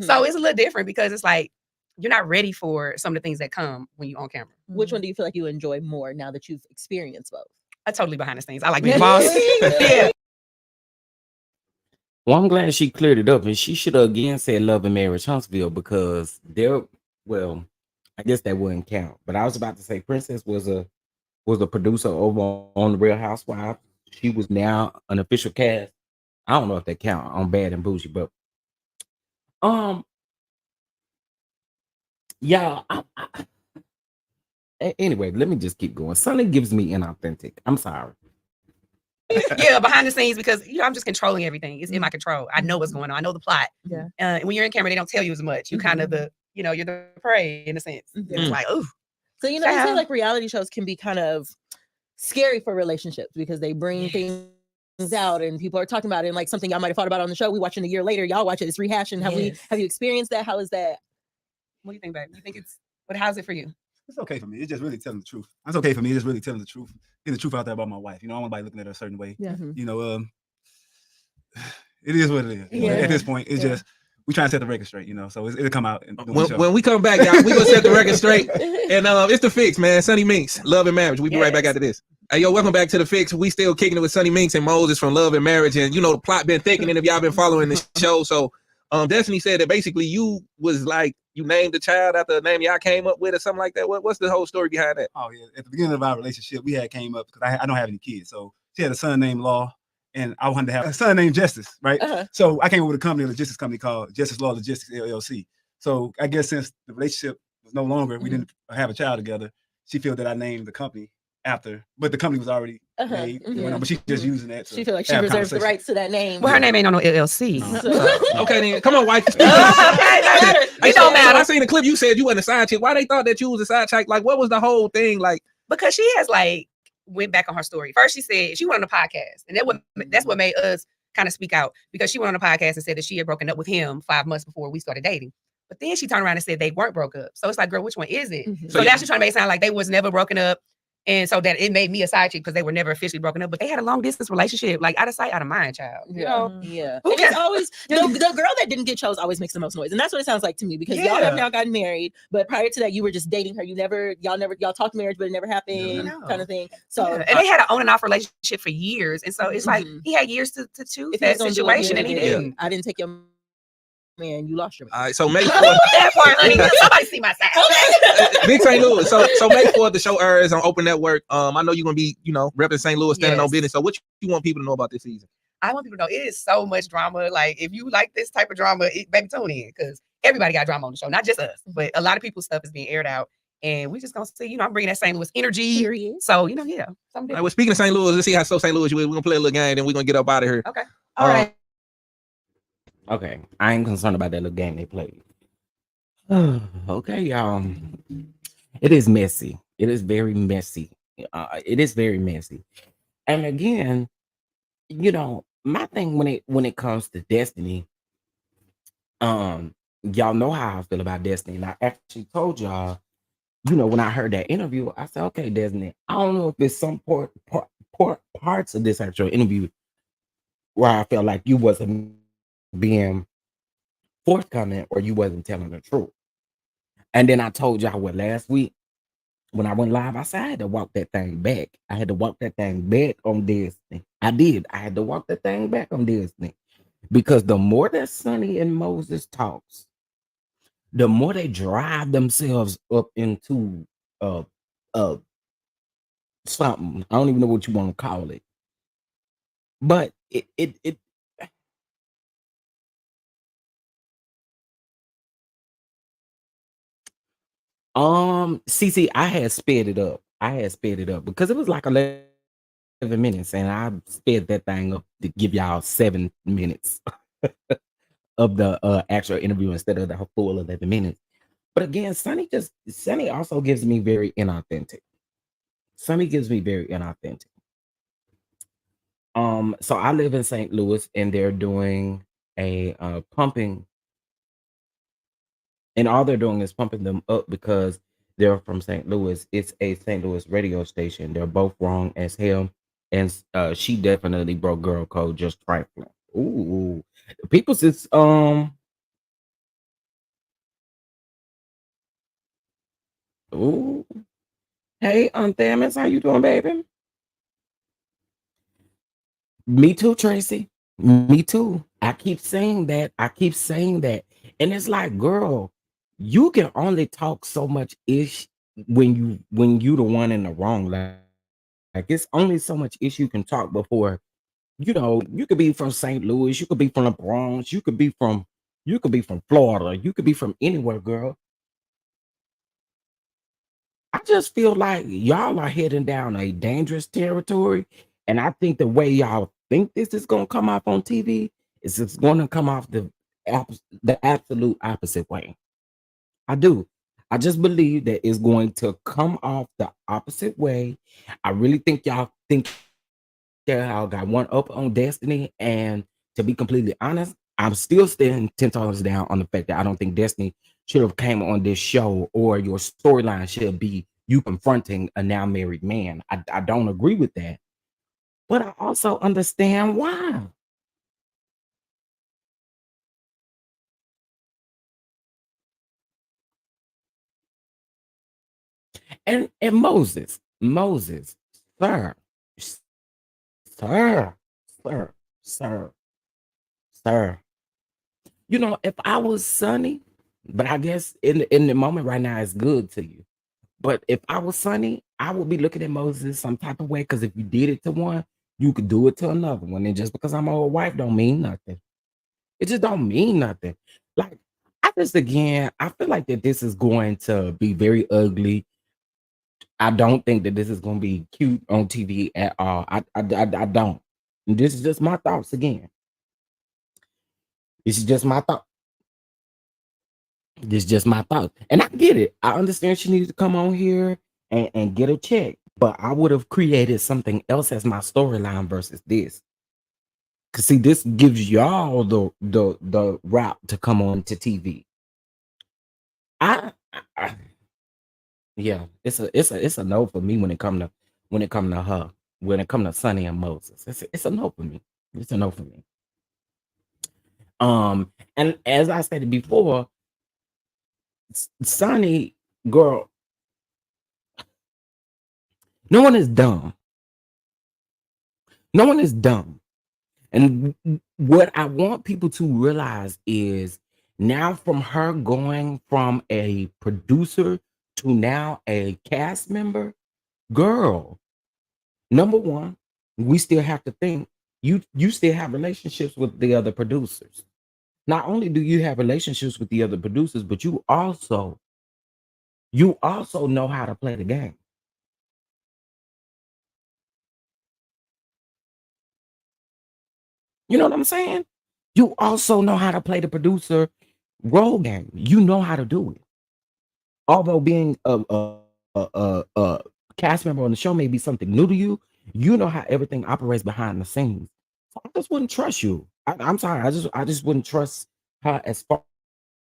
So it's a little different because it's like you're not ready for some of the things that come when you're on camera. Which one do you feel like you enjoy more now that you've experienced both? I totally behind the scenes. I like being a boss. Yeah. Well, I'm glad she cleared it up, and she should have again said Love and Marriage Huntsville because I guess that wouldn't count. But I was about to say Princess was a producer over on the Real Housewives. She was now an official cast. I don't know if that count on Bad and Bougie, but yeah. Anyway, let me just keep going. Sonny gives me inauthentic. I'm sorry. Yeah, behind the scenes because I'm just controlling everything. It's in my control. I know what's going on. I know the plot. Yeah. And when you're in camera, they don't tell you as much. You kind of you're the prey in a sense. It's like, ooh. So, they say like reality shows can be kind of scary for relationships because they bring things out and people are talking about it and like something y'all might have thought about on the show. We watching a year later, y'all watch it, it's rehashing. Have you experienced that? How is that? What do you think, babe? You think how's it for you? It's okay for me. It's just really telling the truth. It's okay for me. It's just really telling the truth. Getting the truth out there about my wife. You know, I don't want anybody looking at her a certain way. Yeah. You know, it is what it is. Yeah. At this point, it's just we trying to set the record straight, you know. So it'll come out. When we come back, y'all, we gonna set the record straight. And it's the Fix, man. Sonny Minks, Love and Marriage. We be right back after this. Hey, yo, welcome back to the Fix. We still kicking it with Sonny Minks and Moses from Love and Marriage, and you know the plot been thickening if y'all been following the show. So, Destiny said that basically you was like you named the child after a name y'all came up with or something like that. What's the whole story behind that? Oh yeah, at the beginning of our relationship, we had came up because I don't have any kids, so she had a son named Law. And I wanted to have a son named Justice, right? So I came up with a logistics company called Justice Law Logistics LLC. So I guess since the relationship was no longer, we didn't have a child together, she felt that I named the company after, but the company was already made. But she's just using that. She feel like she reserves the rights to that name. Well, her name ain't on no LLC. Okay, then come on, wife. It don't matter. I seen the clip. You said you wasn't a side chick. Why they thought that you was a side chick? Like, what was the whole thing? Like, because she has went back on her story. First, she said she went on a podcast, and that's what made us kind of speak out, because she went on a podcast and said that she had broken up with him 5 months before we started dating. But then she turned around and said they weren't broke up. So it's like, girl, which one is it? So now she's trying to make it sound like they was never broken up. And so that it made me a side chick because they were never officially broken up, but they had a long distance relationship, like out of sight, out of mind, child. You know? Yeah. And it's always the girl that didn't get chose always makes the most noise. And that's what it sounds like to me, because y'all have now gotten married, but prior to that, you were just dating her. Y'all talked marriage, but it never happened, kind of thing. So and they had an on and off relationship for years. And so it's like he had years to choose that situation, and he didn't. I didn't take your man, you lost your man. All right, so May 4th. That part, honey. Somebody see my side. Big St. Louis. So May 4th, the show airs on Open Network. I know you're gonna be, repping St. Louis, standing on business. So what you want people to know about this season? I want people to know it is so much drama. Like, if you like this type of drama, baby, tune in, because everybody got drama on the show, not just us, but a lot of people's stuff is being aired out. And we just gonna see, I'm bringing that St. Louis energy. Period. So, All right, well, speaking of St. Louis, let's see how St. Louis you is. We're gonna play a little game, then we're gonna get up out of here. Okay. All right. Okay, I ain't concerned about that little game they played. Okay, y'all. It is messy. It is very messy. It is very messy. And again, my thing when it comes to Destiny, y'all know how I feel about Destiny. And I actually told y'all, when I heard that interview, I said, okay, Destiny, I don't know if there's some parts of this actual interview where I felt like you wasn't being forthcoming or you wasn't telling the truth. And then I told y'all last week when I went live, I said I had to walk that thing back. I had to walk that thing back on Disney. I did. I had to walk that thing back on Disney, because the more that Sonny and Moses talks, the more they drive themselves up into something. I don't even know what you want to call it, but it CC, I had sped it up. Because it was like 11 minutes, and I sped that thing up to give y'all 7 minutes of the actual interview instead of the full 11 minutes. But again, Sonny also gives me very inauthentic. So I live in St. Louis, and they're doing a pumping. And all they're doing is pumping them up because they're from St. Louis. It's a St. Louis radio station. They're both wrong as hell. And she definitely broke girl code just trifling. Ooh. People says, ooh. Hey, Thamus, how you doing, baby? Me too, Tracy. Me too. I keep saying that. And it's like, girl, you can only talk so much ish when you the one in the wrong. Like it's only so much ish you can talk before, you could be from St. Louis, you could be from the Bronx, you could be from Florida, you could be from anywhere, girl. I just feel like y'all are heading down a dangerous territory. And I think the way y'all think this is gonna come off on TV is it's gonna come off the absolute opposite way. I do. I just believe that it's going to come off the opposite way. I really think y'all think that I got one up on Destiny, and to be completely honest, I'm still standing 10 toes down on the fact that I don't think Destiny should have came on this show, or your storyline should be you confronting a now married man. I don't agree with that, but I also understand why. And Moses, sir, s- sir, sir, sir, sir. You know, if I was Sunny, but I guess in the moment right now it's good to you. But if I was Sunny, I would be looking at Moses some type of way, because if you did it to one, you could do it to another one. And just because I'm an old wife don't mean nothing. It just don't mean nothing. Like, I feel like that this is going to be very ugly. I don't think that this is going to be cute on TV at all. I don't. And this is just my thoughts again. This is just my thought. This is just my thought. And I get it. I understand she needs to come on here and get a check. But I would have created something else as my storyline versus this. Cause see, this gives y'all the route to come on to TV. I yeah, it's a no for me when it come to her, when it come to Sonny and Moses. It's a no for me. It's a no for me. And as I said before, Sonny, girl, no one is dumb. No one is dumb. And what I want people to realize is, now from her going from a producer to now a cast member, girl, number one, we still have to think you still have relationships with the other producers. Not only do you have relationships with the other producers, but you also know how to play the game. You know what I'm saying? You also know how to play the producer role game. You know how to do it. Although being a cast member on the show may be something new to you, you know how everything operates behind the scenes. So I just wouldn't trust you. I'm sorry. I just wouldn't trust her as far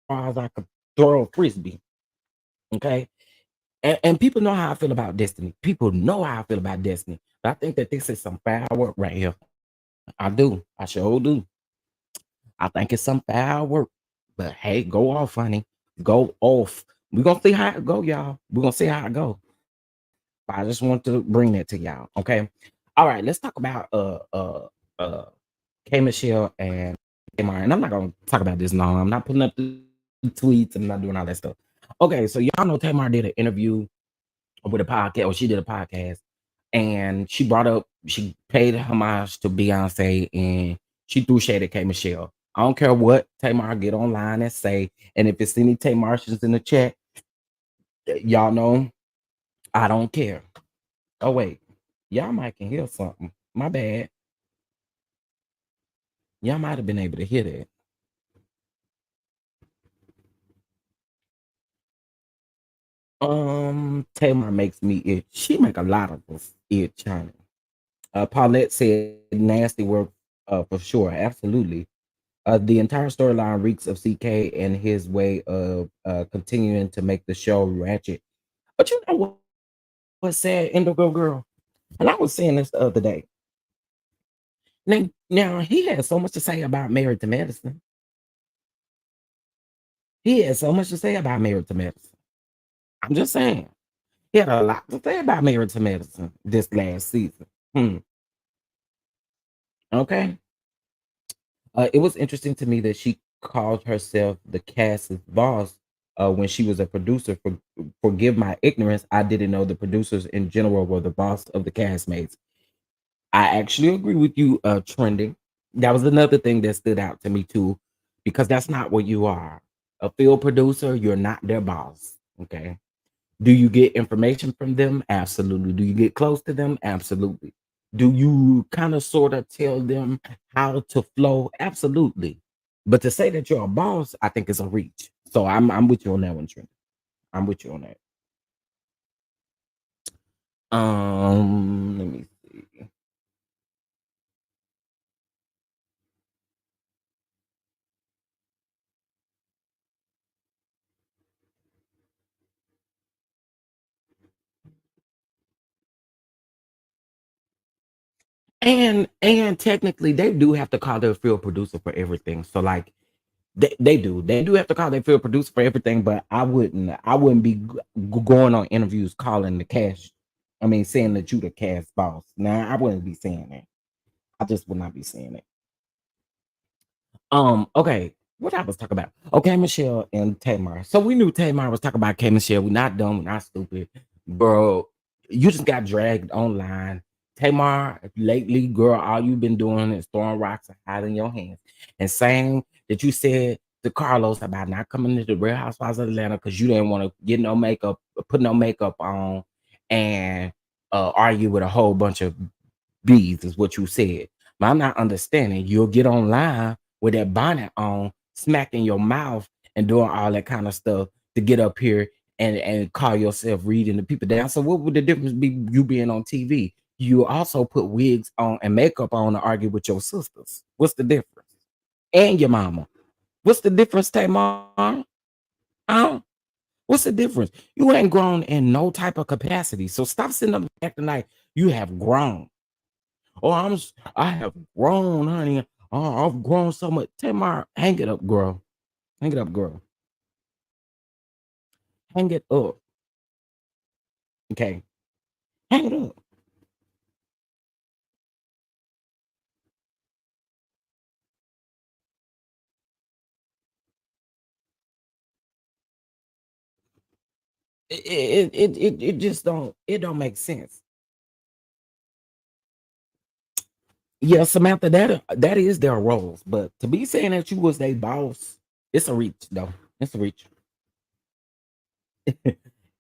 as I could throw a frisbee. Okay. And people know how I feel about Destiny. People know how I feel about Destiny. But I think that this is some foul work right here. I do. I sure do. I think it's some foul work. But hey, go off, honey. Go off. We're gonna see how it go, y'all. We're gonna see how it go. But I just want to bring that to y'all. Okay. All right, let's talk about uh K Michelle and Tamar. And I'm not gonna talk about this long. I'm not putting up the tweets. I'm not doing all that stuff. Okay, so y'all know Tamar did an interview with a podcast, or she did a podcast, and she paid homage to Beyonce, and she threw shade at K Michelle. I don't care what Tamar get online and say, and if it's any Tamartians in the chat, y'all know I don't care. Oh wait, y'all might can hear something. My bad. Y'all might have been able to hear that. Tamar makes me itch. She make a lot of us itch, honey. Paulette said nasty work, for sure, absolutely. The entire storyline reeks of CK and his way of continuing to make the show ratchet. But you know what sad, Indigo Girl? And I was saying this the other day. Now he had so much to say about Married to Medicine. He had so much to say about Married to Medicine. I'm just saying. He had a lot to say about Married to Medicine this last season. Okay. It was interesting to me that she called herself the cast's boss when she was a producer. Forgive my ignorance. I didn't know the producers in general were the boss of the castmates. I actually agree with you, Trending. That was another thing that stood out to me too, because that's not what you are. A field producer, you're not their boss. Okay. Do you get information from them? Absolutely. Do you get close to them? Absolutely. Do you kind of sort of tell them how to flow? Absolutely. But to say that you're a boss, I think is a reach. So I'm with you on that one, Trent. I'm with you on that. Let me see. And technically they do have to call their field producer for everything. So like they do have to call their field producer for everything, but I wouldn't be going on interviews calling the cash. I mean, saying that you the cash boss. Nah, I wouldn't be saying that. I just would not be saying it. Okay, what I was talking about? Okay, Michelle and Tamar. So we knew Tamar was talking about K Michelle. We're not dumb, we're not stupid, bro. You just got dragged online. Tamar, lately, girl, all you've been doing is throwing rocks and hiding your hands and saying that you said to Carlos about not coming to the Real Housewives of Atlanta because you didn't want to get no makeup, put no makeup on, and argue with a whole bunch of bees, is what you said. But I'm not understanding. You'll get online with that bonnet on, smacking your mouth and doing all that kind of stuff to get up here and call yourself reading the people down. So what would the difference be you being on TV? You also put wigs on and makeup on to argue with your sisters. What's the difference? And your mama. What's the difference, Tamar? Huh? What's the difference? You ain't grown in no type of capacity. So stop sitting up acting like you have grown. Oh, I have grown, honey. Oh, I've grown so much. Tamar, hang it up, girl. Hang it up, girl. Hang it up. Okay. Hang it up. It just don't make sense. Yeah, Samantha, that is their roles, but to be saying that you was their boss, it's a reach, though. It's a reach.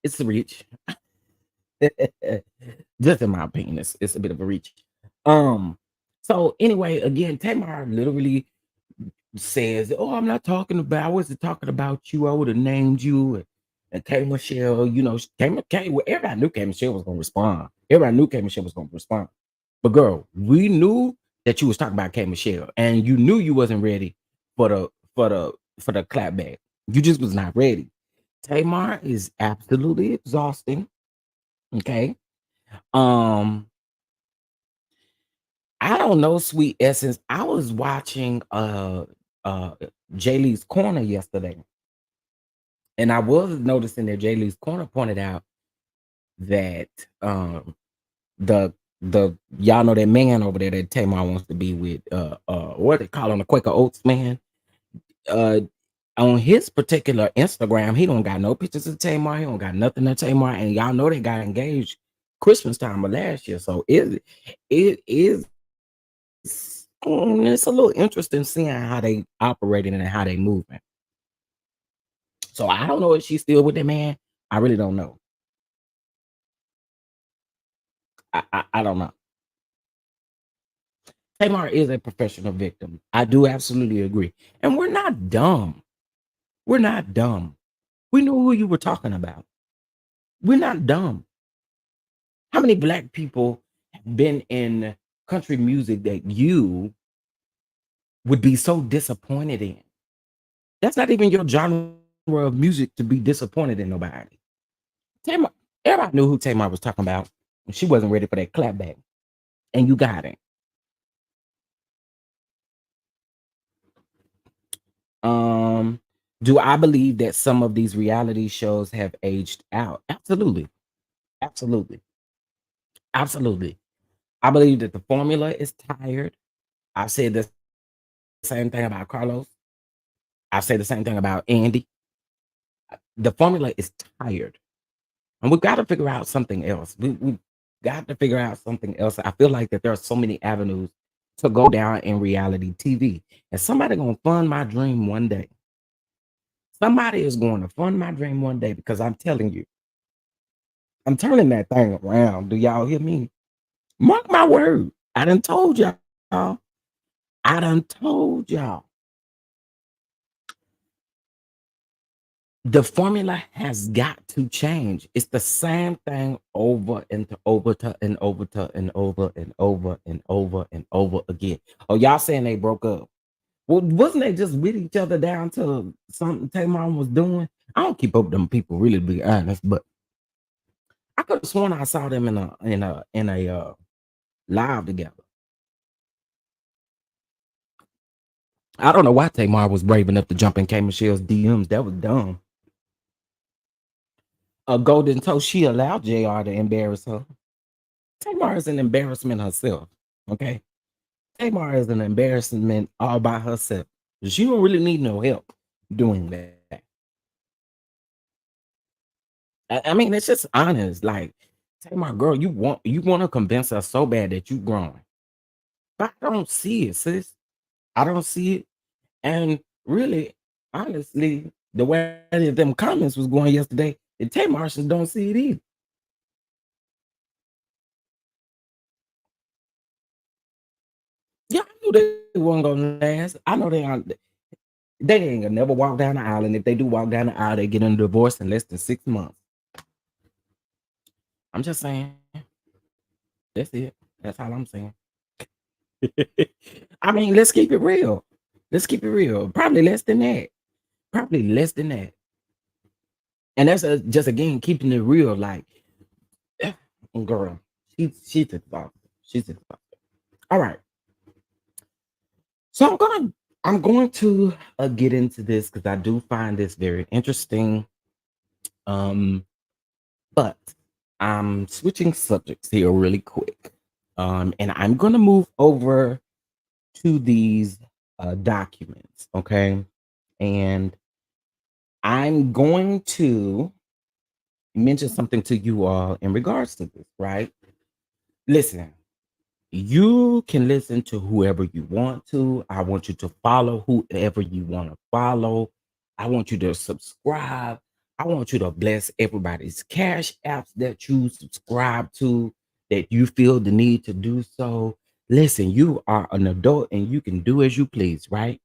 It's a reach. Just in my opinion, it's a bit of a reach. So anyway, again, Tamar literally says, "Oh, I'm not talking about. I wasn't talking about you. I would have named you." And K Michelle, you know, everybody knew K Michelle was gonna respond. Everybody knew K Michelle was gonna respond. But girl, we knew that you was talking about K Michelle, and you knew you wasn't ready for the clapback. You just was not ready. Tamar is absolutely exhausting. Okay. Um, I don't know, sweet essence. I was watching Jay Lee's Corner yesterday, and I was noticing that Jay Lee's Corner pointed out that the y'all know that man over there that Tamar wants to be with, what they call him, the Quaker Oats man. On his particular Instagram, he don't got no pictures of Tamar. He don't got nothing of Tamar, and y'all know they got engaged Christmas time of last year. So it is it's a little interesting seeing how they operating and how they moving. So I don't know if she's still with that man. I really don't know. I don't know. Tamar is a professional victim. I do absolutely agree. And we're not dumb. We're not dumb. We know who you were talking about. We're not dumb. How many black people have been in country music that you would be so disappointed in? That's not even your genre of music to be disappointed in nobody. Tamar, everybody knew who Tamar was talking about. She wasn't ready for that clapback. And you got it. Do I believe that some of these reality shows have aged out? Absolutely. Absolutely. Absolutely. I believe that the formula is tired. I've said the same thing about Carlos. I say the same thing about Andy. The formula is tired. And we've got to figure out something else. We've got to figure out something else. I feel like that there are so many avenues to go down in reality TV. And somebody gonna fund my dream one day. Somebody is going to fund my dream one day, because I'm telling you, I'm turning that thing around. Do y'all hear me? Mark my word. I done told y'all. I done told y'all. The formula has got to change. It's the same thing over and over and over and over and over and over and over again. Oh, y'all saying they broke up? Well, wasn't they just with each other down to something Tamar was doing? I don't keep up with them people, really, to be honest, but I could have sworn I saw them in a live together. I don't know why Tamar was brave enough to jump in K Michelle's DMs. That was dumb. A golden toe, she allowed JR to embarrass her. Tamar is an embarrassment herself. Okay. Tamar is an embarrassment all by herself. She don't really need no help doing that. I mean, it's just honest. Like, Tamar, girl, you want to convince us so bad that you growing. But I don't see it, sis. I don't see it. And really, honestly, the way that them comments was going yesterday, the Tamartians don't see it either. Yeah, I knew they weren't gonna last. I know they aren't. They ain't gonna never walk down the aisle, and if they do walk down the aisle, they get in a divorce in less than 6 months. I'm just saying. That's it. That's all I'm saying. I mean, let's keep it real. Let's keep it real. Probably less than that. Probably less than that. And that's just again keeping it real. Like, girl, she's exhausted. She's exhausted. All right. So I'm going to get into this because I do find this very interesting. But I'm switching subjects here really quick. And I'm gonna move over to these documents, okay? And I'm going to mention something to you all in regards to this, right? Listen, you can listen to whoever you want to. I want you to follow whoever you want to follow. I want you to subscribe. I want you to bless everybody's cash apps that you subscribe to, that you feel the need to do so. Listen, you are an adult and you can do as you please, right?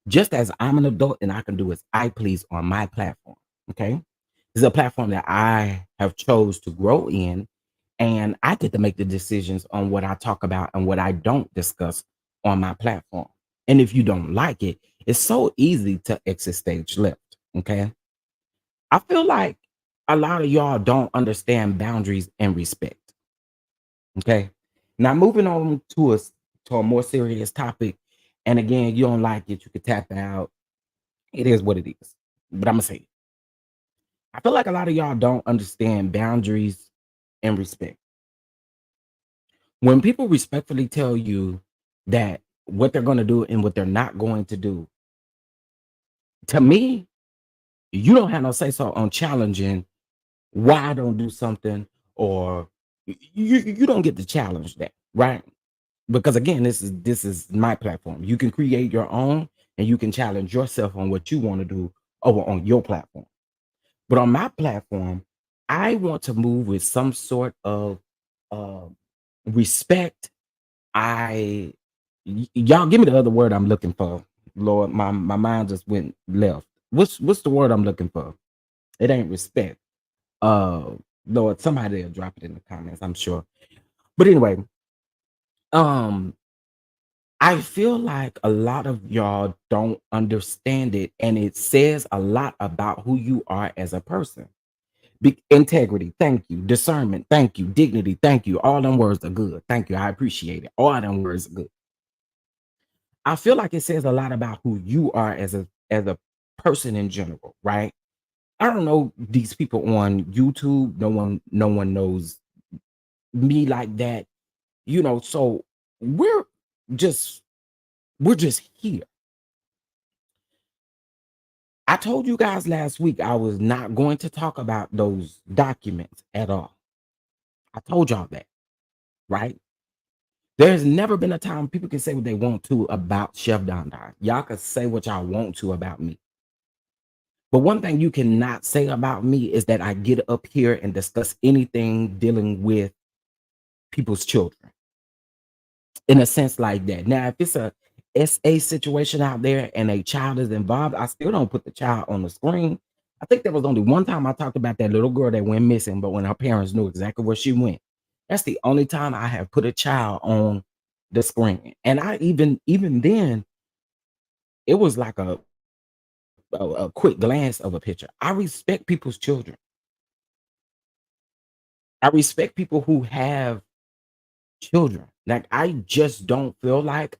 Just as I'm an adult and I can do as I please on my platform, okay? This is a platform that I have chose to grow in, and I get to make the decisions on what I talk about and what I don't discuss on my platform. And if you don't like it, it's so easy to exit stage left, okay? I feel like a lot of y'all don't understand boundaries and respect, okay? Now moving on to a more serious topic, and again, you don't like it, you can tap out. It is what it is. But I'm gonna say it. I feel like a lot of y'all don't understand boundaries and respect. When people respectfully tell you that what they're going to do and what they're not going to do, to me, you don't have no say so on challenging why I don't do something, or you don't get to challenge that, right? Because again, this is my platform. You can create your own and you can challenge yourself on what you want to do over on your platform. But on my platform, I want to move with some sort of uh, respect. Y'all give me the other word I'm looking for. Lord, my mind just went left. What's the word I'm looking for? It ain't respect. Uh Lord, somebody will drop it in the comments, I'm sure. But anyway, um, I feel like a lot of y'all don't understand it, and it says a lot about who you are as a person. Integrity, thank you. Discernment, thank you. Dignity, thank you. All them words are good. Thank you. I appreciate it. All them words are good. I feel like it says a lot about who you are as a person in general, right? I don't know these people on YouTube. No one knows me like that, so we're just we're just here. I told you guys last week I was not going to talk about those documents at all. I told y'all that, right? There's never been a time people can say what they want to about Chef Don Don. Y'all can say what y'all want to about me. But one thing you cannot say about me is that I get up here and discuss anything dealing with people's children in a sense like that. Now, if it's a SA situation out there and a child is involved, I still don't put the child on the screen. I think there was only one time I talked about that little girl that went missing, but when her parents knew exactly where she went. That's the only time I have put a child on the screen. And I even then, it was like a quick glance of a picture. I respect people's children. I respect people who have children. Like, I just don't feel like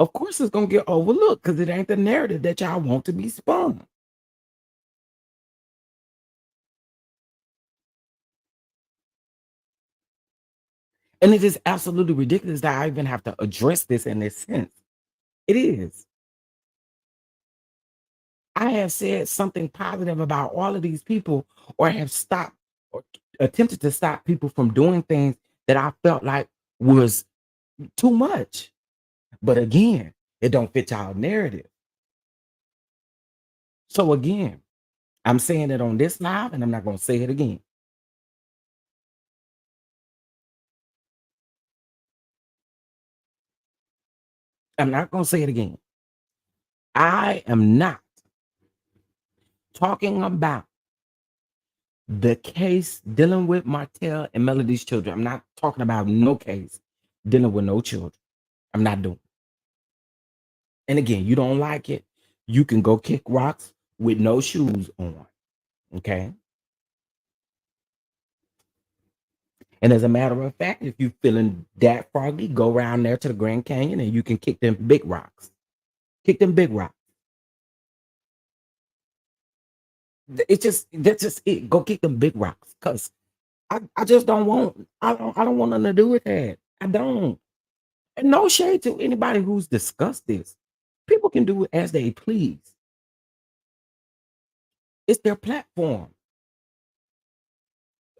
of course it's gonna get overlooked because it ain't the narrative that y'all want to be spun. And it is absolutely ridiculous that I even have to address this in this sense. It is. I have said something positive about all of these people, or have stopped or attempted to stop people from doing things that I felt like was too much. But again, it don't fit y'all narrative. So again, I'm saying it on this live and I'm not going to say it again. I'm not going to say it again. I am not talking about the case dealing with Martell and Melody's children. I'm not talking about no case dealing with no children. I'm not doing it. And again, you don't like it, you can go kick rocks with no shoes on. Okay. And as a matter of fact, if you're feeling that froggy, go around there to the Grand Canyon and you can kick them big rocks. Kick them big rocks. That's just it. Go kick them big rocks. Cause I just don't want I don't want nothing to do with that. I don't. And no shade to anybody who's discussed this. People can do it as they please. It's their platform.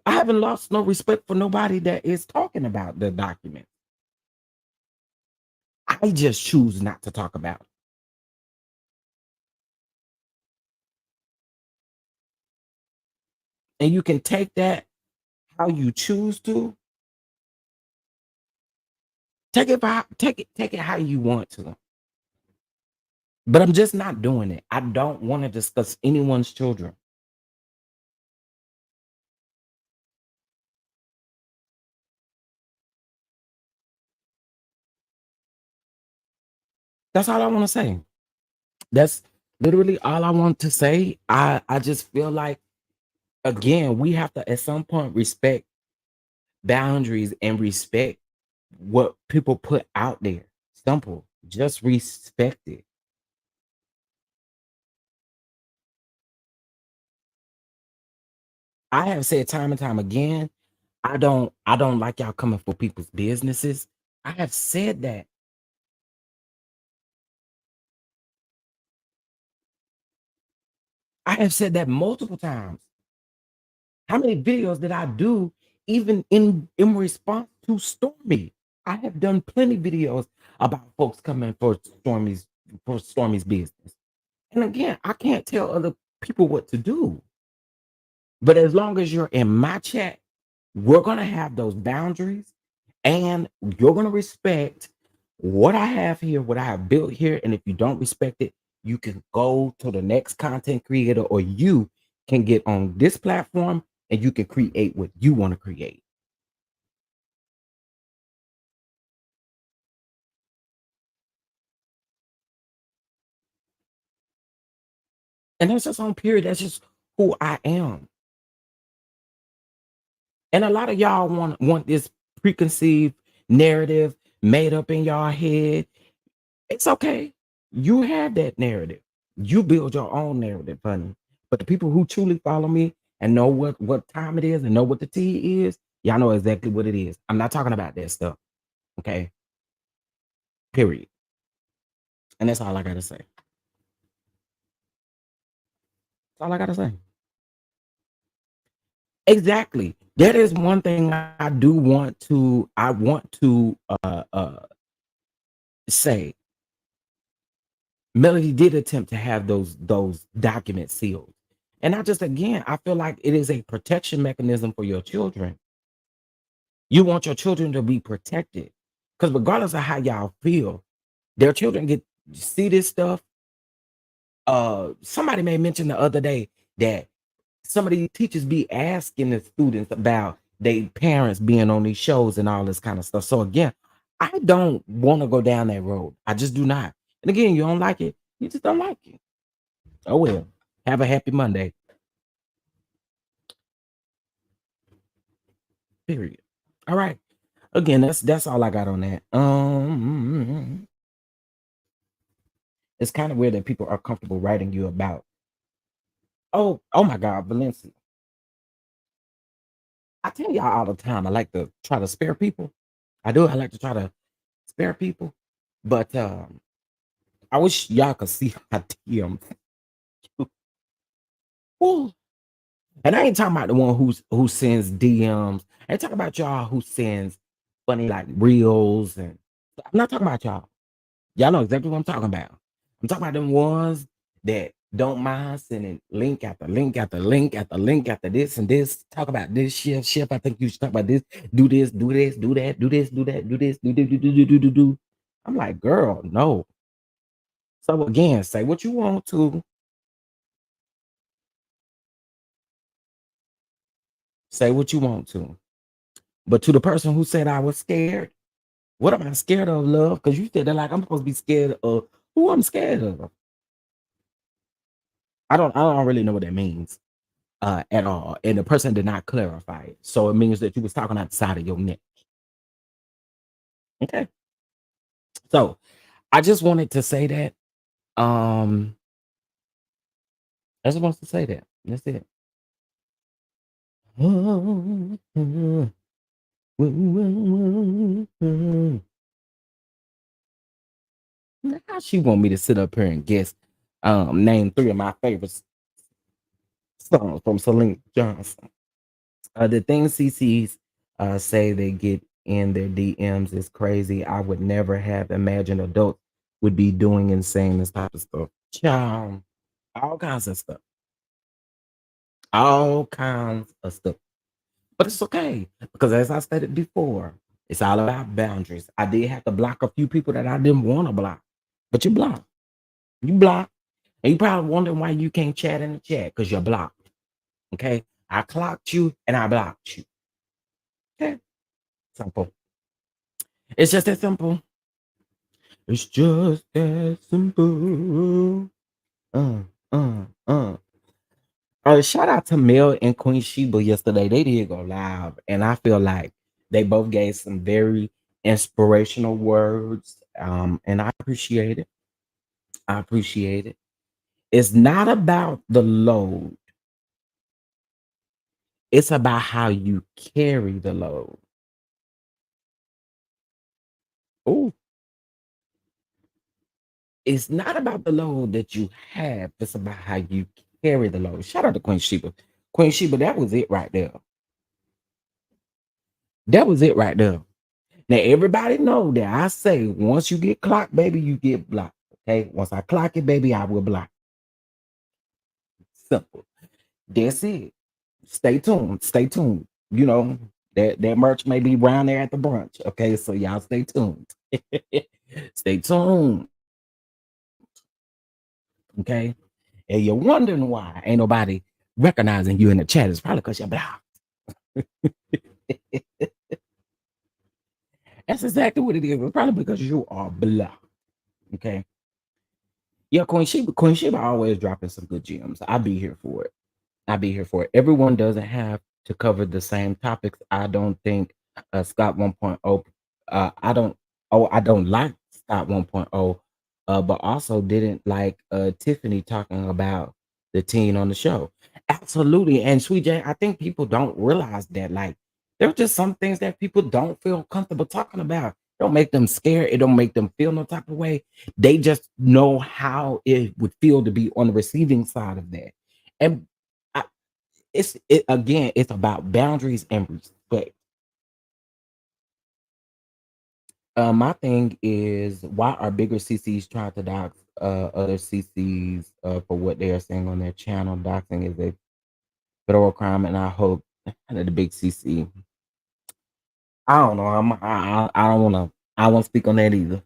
I haven't lost no respect for nobody that is talking about the document. I just choose not to talk about it. And you can take that how you choose to. Take it how you want to. But I'm just not doing it. I don't want to discuss anyone's children. That's all I want to say. That's literally all I want to say. I just feel like, again, we have to at some point respect boundaries and respect what people put out there. Simple. Just respect it. I have said time and time again, I don't like y'all coming for people's businesses. I have said that. I have said that multiple times. How many videos did I do even in response to Stormy? I have done plenty videos about folks coming for Stormy's business. And again, I can't tell other people what to do. But as long as you're in my chat, we're gonna have those boundaries and you're gonna respect what I have here, what I have built here. And if you don't respect it, you can go to the next content creator, or you can get on this platform and you can create what you want to create. And that's just on period. That's just who I am. And a lot of y'all want this preconceived narrative made up in y'all head. It's okay. You have that narrative. You build your own narrative, honey. But the people who truly follow me and know what time it is and know what the tea is, y'all know exactly what it is. I'm not talking about that stuff. Okay. Period. And that's all I gotta say. That's all I gotta say. Exactly. That is one thing I do want to say. Melody did attempt to have those documents sealed. And I feel like it is a protection mechanism for your children. You want your children to be protected. Because regardless of how y'all feel, their children get see this stuff. Somebody may mention the other day that some of these teachers be asking the students about their parents being on these shows and all this kind of stuff. So again, I don't want to go down that road. I just do not. And again, you don't like it, you just don't like it. Oh well. Have a happy Monday. Period. All right. Again, that's all I got on that. it's kind of weird that people are comfortable writing you about. Oh my God, Valencia. I tell y'all all the time, I like to try to spare people. I do. I like to try to spare people, but I wish y'all could see my DMs. Ooh. And I ain't talking about the one who sends DMs. I ain't talking about y'all who sends funny like reels, and I'm not talking about y'all. Y'all know exactly what I'm talking about. I'm talking about them ones that don't mind sending link after link after link after link after this and this. Talk about this shift. I think you should talk about this. Do this, do this, do that, do this, do that, do this, do. I'm like, girl, no. So again, say what you want to. Say what you want to. But to the person who said I was scared, what am I scared of, love? Because you said that like I'm supposed to be scared of who I'm scared of. I don't really know what that means at all. And the person did not clarify it. So it means that you was talking outside of your neck. Okay. So I just wanted to say that. I just wanted to say that. That's it. Now she want me to sit up here and guess name 3 of my favorite songs from Celine Johnson. The things CCs say they get in their DMs is crazy. I would never have imagined adults would be doing and saying this type of stuff. Child, all kinds of stuff. All kinds of stuff. But it's okay because as I stated before, it's all about boundaries. I did have to block a few people that I didn't want to block, but you block. You block. And you probably wondering why you can't chat in the chat because you're blocked. Okay? I clocked you and I blocked you. Okay? Simple. It's just that simple. It's just that simple. Shout out to Mel and Queen Sheba yesterday. They did go live, and I feel like they both gave some very inspirational words. And I appreciate it. I appreciate it. It's not about the load. It's about how you carry the load. Oh, it's not about the load that you have. It's about how you carry the load. Shout out to Queen Sheba. Queen Sheba, that was it right there. That was it right there. Now everybody know that I say once you get clocked, baby, you get blocked. Okay. Once I clock it, baby, I will block. Simple. That's it. Stay tuned. Stay tuned. You know, that merch may be around there at the brunch. Okay. So y'all stay tuned. Stay tuned. Okay. And you're wondering why ain't nobody recognizing you in the chat. It's probably because you're blocked. That's exactly what it is. It's probably because you are blocked. Okay. Yeah, Queen Sheba always dropping some good gems. I'll be here for it. I'll be here for it. Everyone doesn't have to cover the same topics. I don't think Scott 1.0. I don't like Scott 1.0, but also didn't like Tiffany talking about the teen on the show. Absolutely. And Sweet J, I think people don't realize that like there's just some things that people don't feel comfortable talking about. Don't make them scared. It don't make them feel no type of way. They just know how it would feel to be on the receiving side of that. And it's about boundaries and respect. My thing is why are bigger CCs trying to dox other CCs for what they are saying on their channel? Doxing is a federal crime, and I hope that the big CC. I don't know. I don't want to. I won't speak on that either.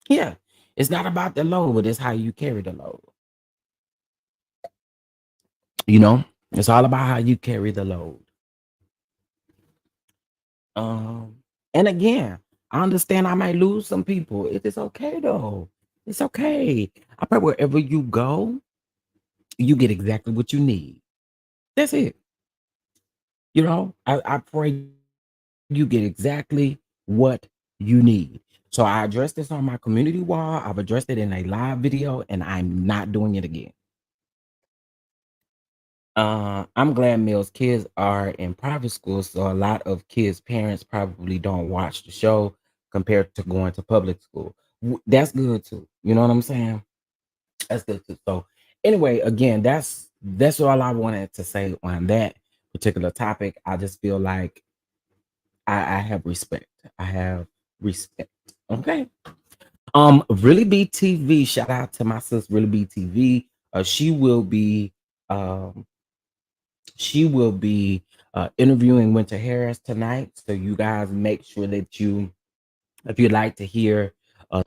Yeah, it's not about the load, but it's how you carry the load. You know, it's all about how you carry the load. And again, I understand I might lose some people. It is okay though. It's okay. I pray wherever you go, you get exactly what you need. That's it. You know, I pray you get exactly what you need. So I addressed this on my community wall. I've addressed it in a live video, and I'm not doing it again. I'm glad Mill's kids are in private schools, so a lot of kids' parents probably don't watch the show compared to going to public school. That's good too. You know what I'm saying? That's good too. So anyway, again, that's all I wanted to say on that particular topic. I just feel like I have respect. I have respect. Okay. Really Be TV. Shout out to my sis, Really Be TV. She will be um interviewing Winter Harris tonight. So you guys make sure that you, if you'd like to hear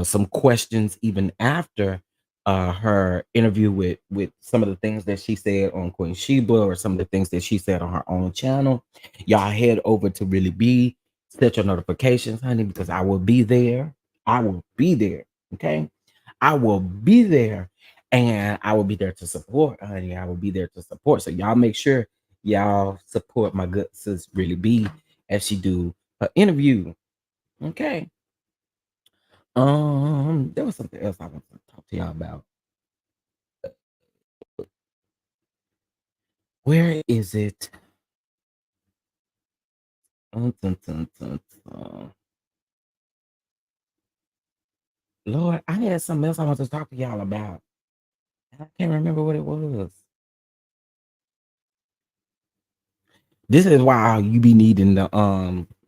some questions even after her interview with some of the things that she said on Queen Sheba, or some of the things that she said on her own channel, y'all head over to Really Be, set your notifications, honey, because I will be there. I will be there. Okay. I will be there, and I will be there to support, honey. I will be there to support. So y'all make sure y'all support my good sis Really Be as she do her interview. Okay. There was something else I want to talk to y'all about. Where is it? Dun, dun, dun. Lord, I had something else I want to talk to y'all about. I can't remember what it was. This is why you be needing the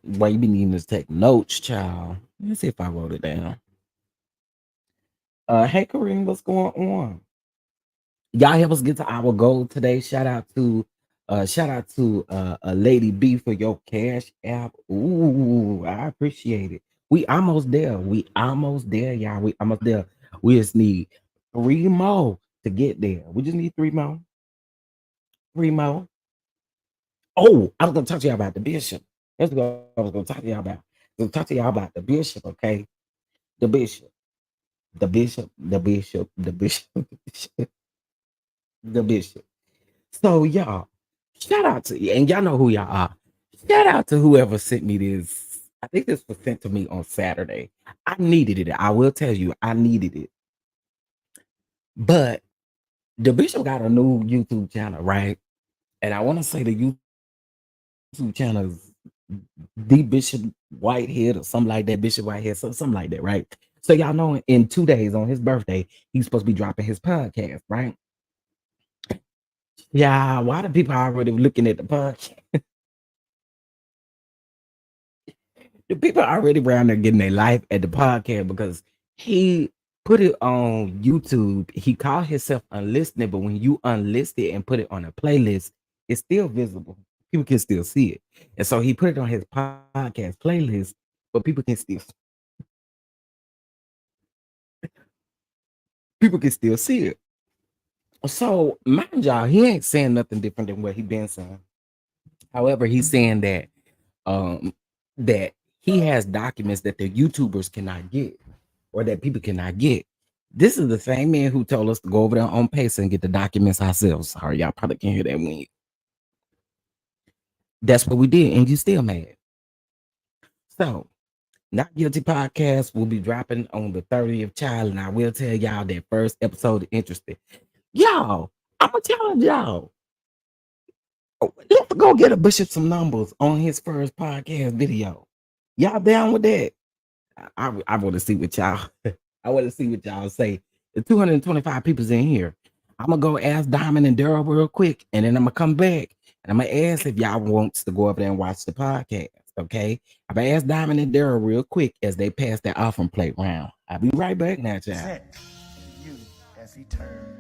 why you be needing to take notes, child. Let's see if I wrote it down. Hey Kareem, what's going on? Y'all help us get to our goal today. Shout out to a Lady B for your cash app. Ooh, I appreciate it. We almost there. We almost there, y'all. We almost there. We just need 3 more to get there. We just need 3 more. 3 more. Oh, I was gonna talk to y'all about the bishop. That's what I was gonna talk to y'all about. I was gonna talk to y'all about the bishop, okay? The bishop. The bishop, the bishop, the bishop, the bishop, the bishop. So y'all, shout out to you, and y'all know who y'all are. Shout out to whoever sent me this. I think this was sent to me on Saturday. I needed it. I will tell you, I needed it. But the bishop got a new YouTube channel, right? And I want to say the YouTube channel is the Bishop Whitehead or something like that. Bishop Whitehead, something like that, right? So y'all know in 2 days on his birthday, he's supposed to be dropping his podcast, right? Yeah, why the people already looking at the podcast? The people already around there getting their life at the podcast because he put it on YouTube. He called himself unlistening, but when you unlist it and put it on a playlist, it's still visible. People can still see it. And so he put it on his podcast playlist, but people can still see it. So mind y'all, he ain't saying nothing different than what he been saying. However, he's saying that that he has documents that the YouTubers cannot get, or that people cannot get. This is the same man who told us to go over there on Pace and get the documents ourselves. Sorry, y'all probably can't hear that when that's what we did, and you still mad. So, Not Guilty podcast will be dropping on the 30th, child, and I will tell y'all that first episode is interesting. Y'all, I'm gonna challenge y'all. Let's go get a bishop some numbers on his first podcast video. Y'all down with that? I want to see what y'all. I want to see what y'all say. The 225 people's in here. I'm gonna go ask Diamond and Daryl real quick, and then I'm gonna come back and I'm gonna ask if y'all wants to go up there and watch the podcast. Okay, I'm gonna ask Diamond and Daryl real quick as they pass that offering plate round. I'll be right back now, child. Set you as he turns.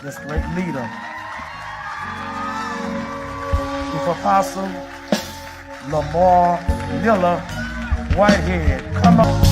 This great leader, Chief Apostle Lamar Miller Whitehead. Come on.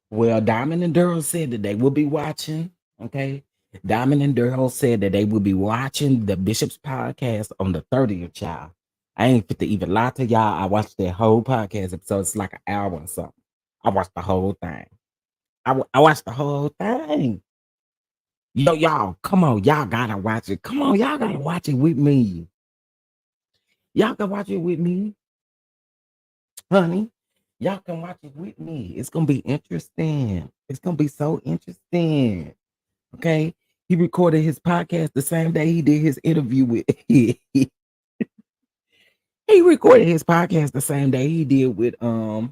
Well, Diamond and Daryl said that they will be watching. Okay. Diamond and Daryl said that they will be watching the Bishop's podcast on the 30th, child. I ain't fit to even lie to y'all. I watched that whole podcast episode. It's like an hour or something. I watched the whole thing. I watched the whole thing. Yo, y'all, come on. Y'all gotta watch it. Come on, y'all gotta watch it with me. Y'all can watch it with me, honey. Y'all can watch it with me. It's gonna be interesting. It's gonna be so interesting. Okay. He recorded his podcast the same day he did his interview with he recorded his podcast the same day he did with when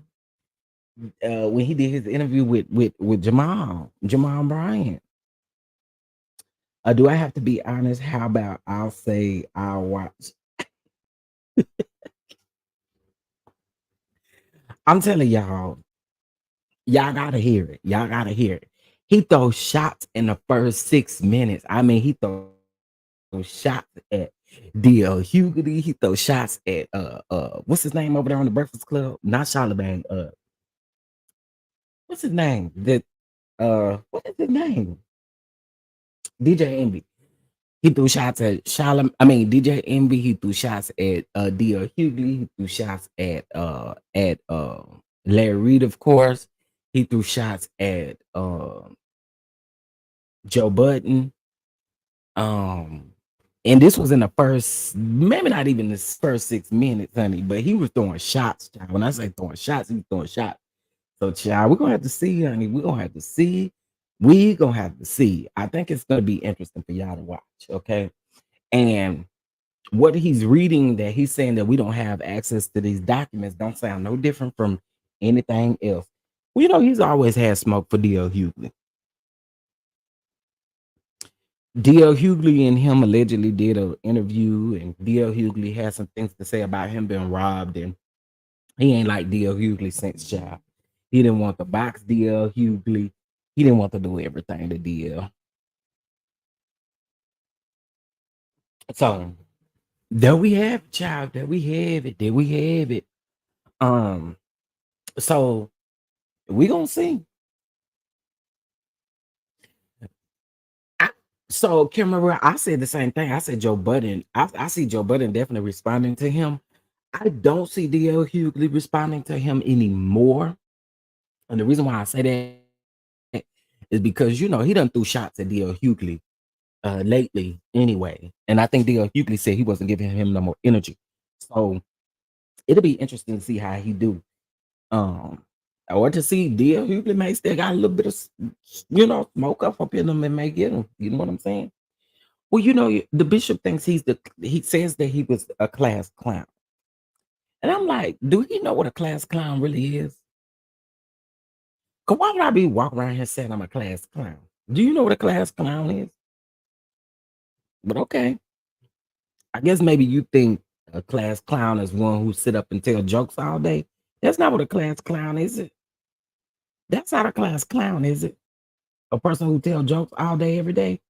he did his interview with Jamal Bryant. Do I have to be honest? How about I'll say I'll watch. I'm telling y'all gotta hear it. Y'all gotta hear it. He throws shots in the first 6 minutes. I mean, he throws shots at D.L. Hughley. He throws shots at what's his name over there on the Breakfast Club? Not Charlemagne. What's his name? What is his name? DJ Envy. He threw shots at DJ Envy. He threw shots at D.L. Hughley. He threw shots at Larry Reid, of course. He threw shots at Joe Budden. And this was in the first, maybe not even the first 6 minutes, honey, but he was throwing shots, child. When I say throwing shots, he was throwing shots. So, child, we're gonna have to see, honey. We're gonna have to see. We gonna have to see. I think it's gonna be interesting for y'all to watch, okay? And what he's reading, that he's saying that we don't have access to these documents, don't sound no different from anything else. Well, you know, he's always had smoke for D.L. Hughley. D.L. Hughley and him allegedly did an interview, and D.L. Hughley had some things to say about him being robbed, and he ain't like D.L. Hughley since child. He didn't want to box D.L. Hughley. He didn't want to do everything to D.L. So there we have it, child. There we have it. There we have it. So we gonna see. So, Kim Maria, I said the same thing. I said Joe Budden. I see Joe Budden definitely responding to him. I don't see D.L. Hughley responding to him anymore. And the reason why I say that is because, you know, he done threw shots at D.L. Hughley lately anyway. And I think D.L. Hughley said he wasn't giving him no more energy. So it'll be interesting to see how he do. Or to see D.L. Hughley may still got a little bit of, you know, smoke up in him and may get him. You know what I'm saying? Well, you know, the bishop thinks he says that he was a class clown. And I'm like, do he know what a class clown really is? Because why would I be walking around here saying I'm a class clown? Do you know what a class clown is? But okay. I guess maybe you think a class clown is one who sit up and tell jokes all day. That's not what a class clown is, it? That's not a class clown, is it? A person who tells jokes all day, every day?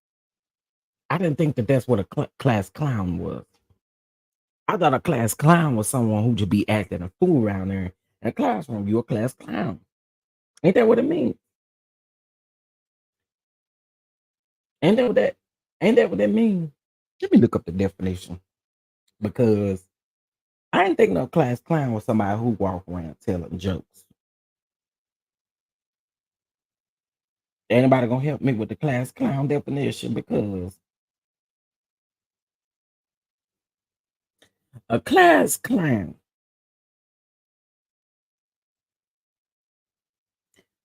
I didn't think that that's what a class clown was. I thought a class clown was someone who should be acting a fool around there in a classroom. You're a class clown. Ain't that what it means? Ain't that what that means? Let me look up the definition. Because I didn't think no class clown was somebody who walk around telling jokes. Anybody gonna help me with the class clown definition? Because a class clown,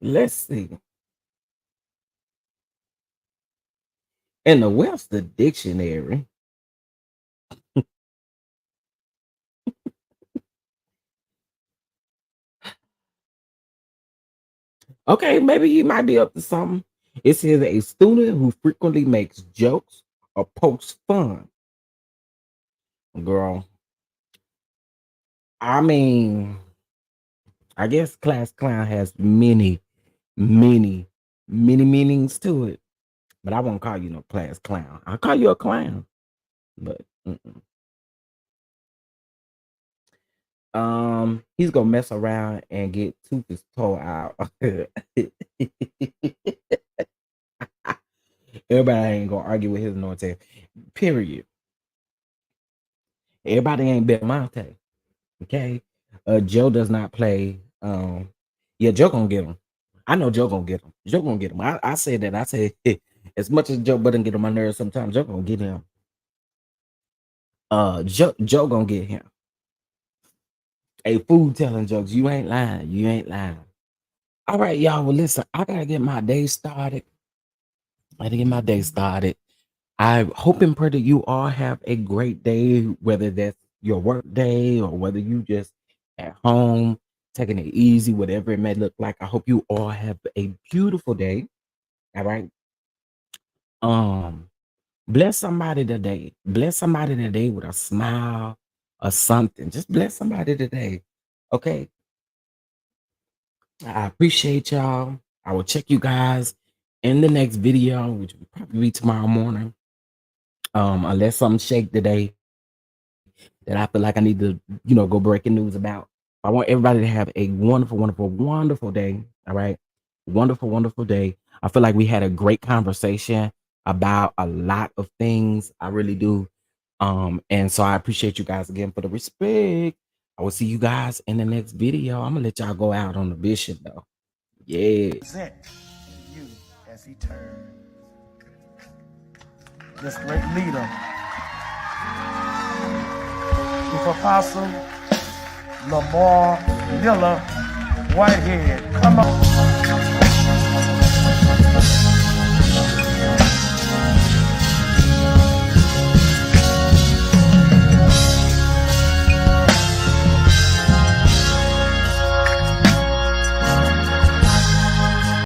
let's see. In the Webster Dictionary, okay, maybe he might be up to something. It says a student who frequently makes jokes or pokes fun. Girl, I mean, I guess class clown has many meanings to it. But I won't call you no class clown. I'll call you a clown. But He's gonna mess around and get his toe out. Everybody ain't gonna argue with his anointing. Period. Everybody ain't Belmonte. Okay. Joe does not play. Yeah, Joe gonna get him. I know Joe gonna get him. Joe gonna get him. I said that. I said as much as Joe doesn't get on my nerves sometimes, Joe gonna get him. Joe gonna get him. A fool telling jokes. You ain't lying. You ain't lying. All right, y'all. Well, listen, I gotta get my day started. I hope and pray that you all have a great day, whether that's your work day or whether you just at home taking it easy, whatever it may look like. I hope you all have a beautiful day. All right. Bless somebody today. Bless somebody today with a smile or something. Just bless somebody today. Okay. I appreciate y'all. I will check you guys in the next video, which will probably be tomorrow morning. Unless something shake today that I feel like I need to, go breaking news about. I want everybody to have a wonderful, wonderful, wonderful day. All right. Wonderful, wonderful day. I feel like we had a great conversation about a lot of things. I really do. And so I appreciate you guys again for the respect. I will see you guys in the next video. I'm gonna let y'all go out on the bishop though. Yeah. Present you as he turns. This great leader, Chief Apostle Lamar Miller Whitehead. Come on.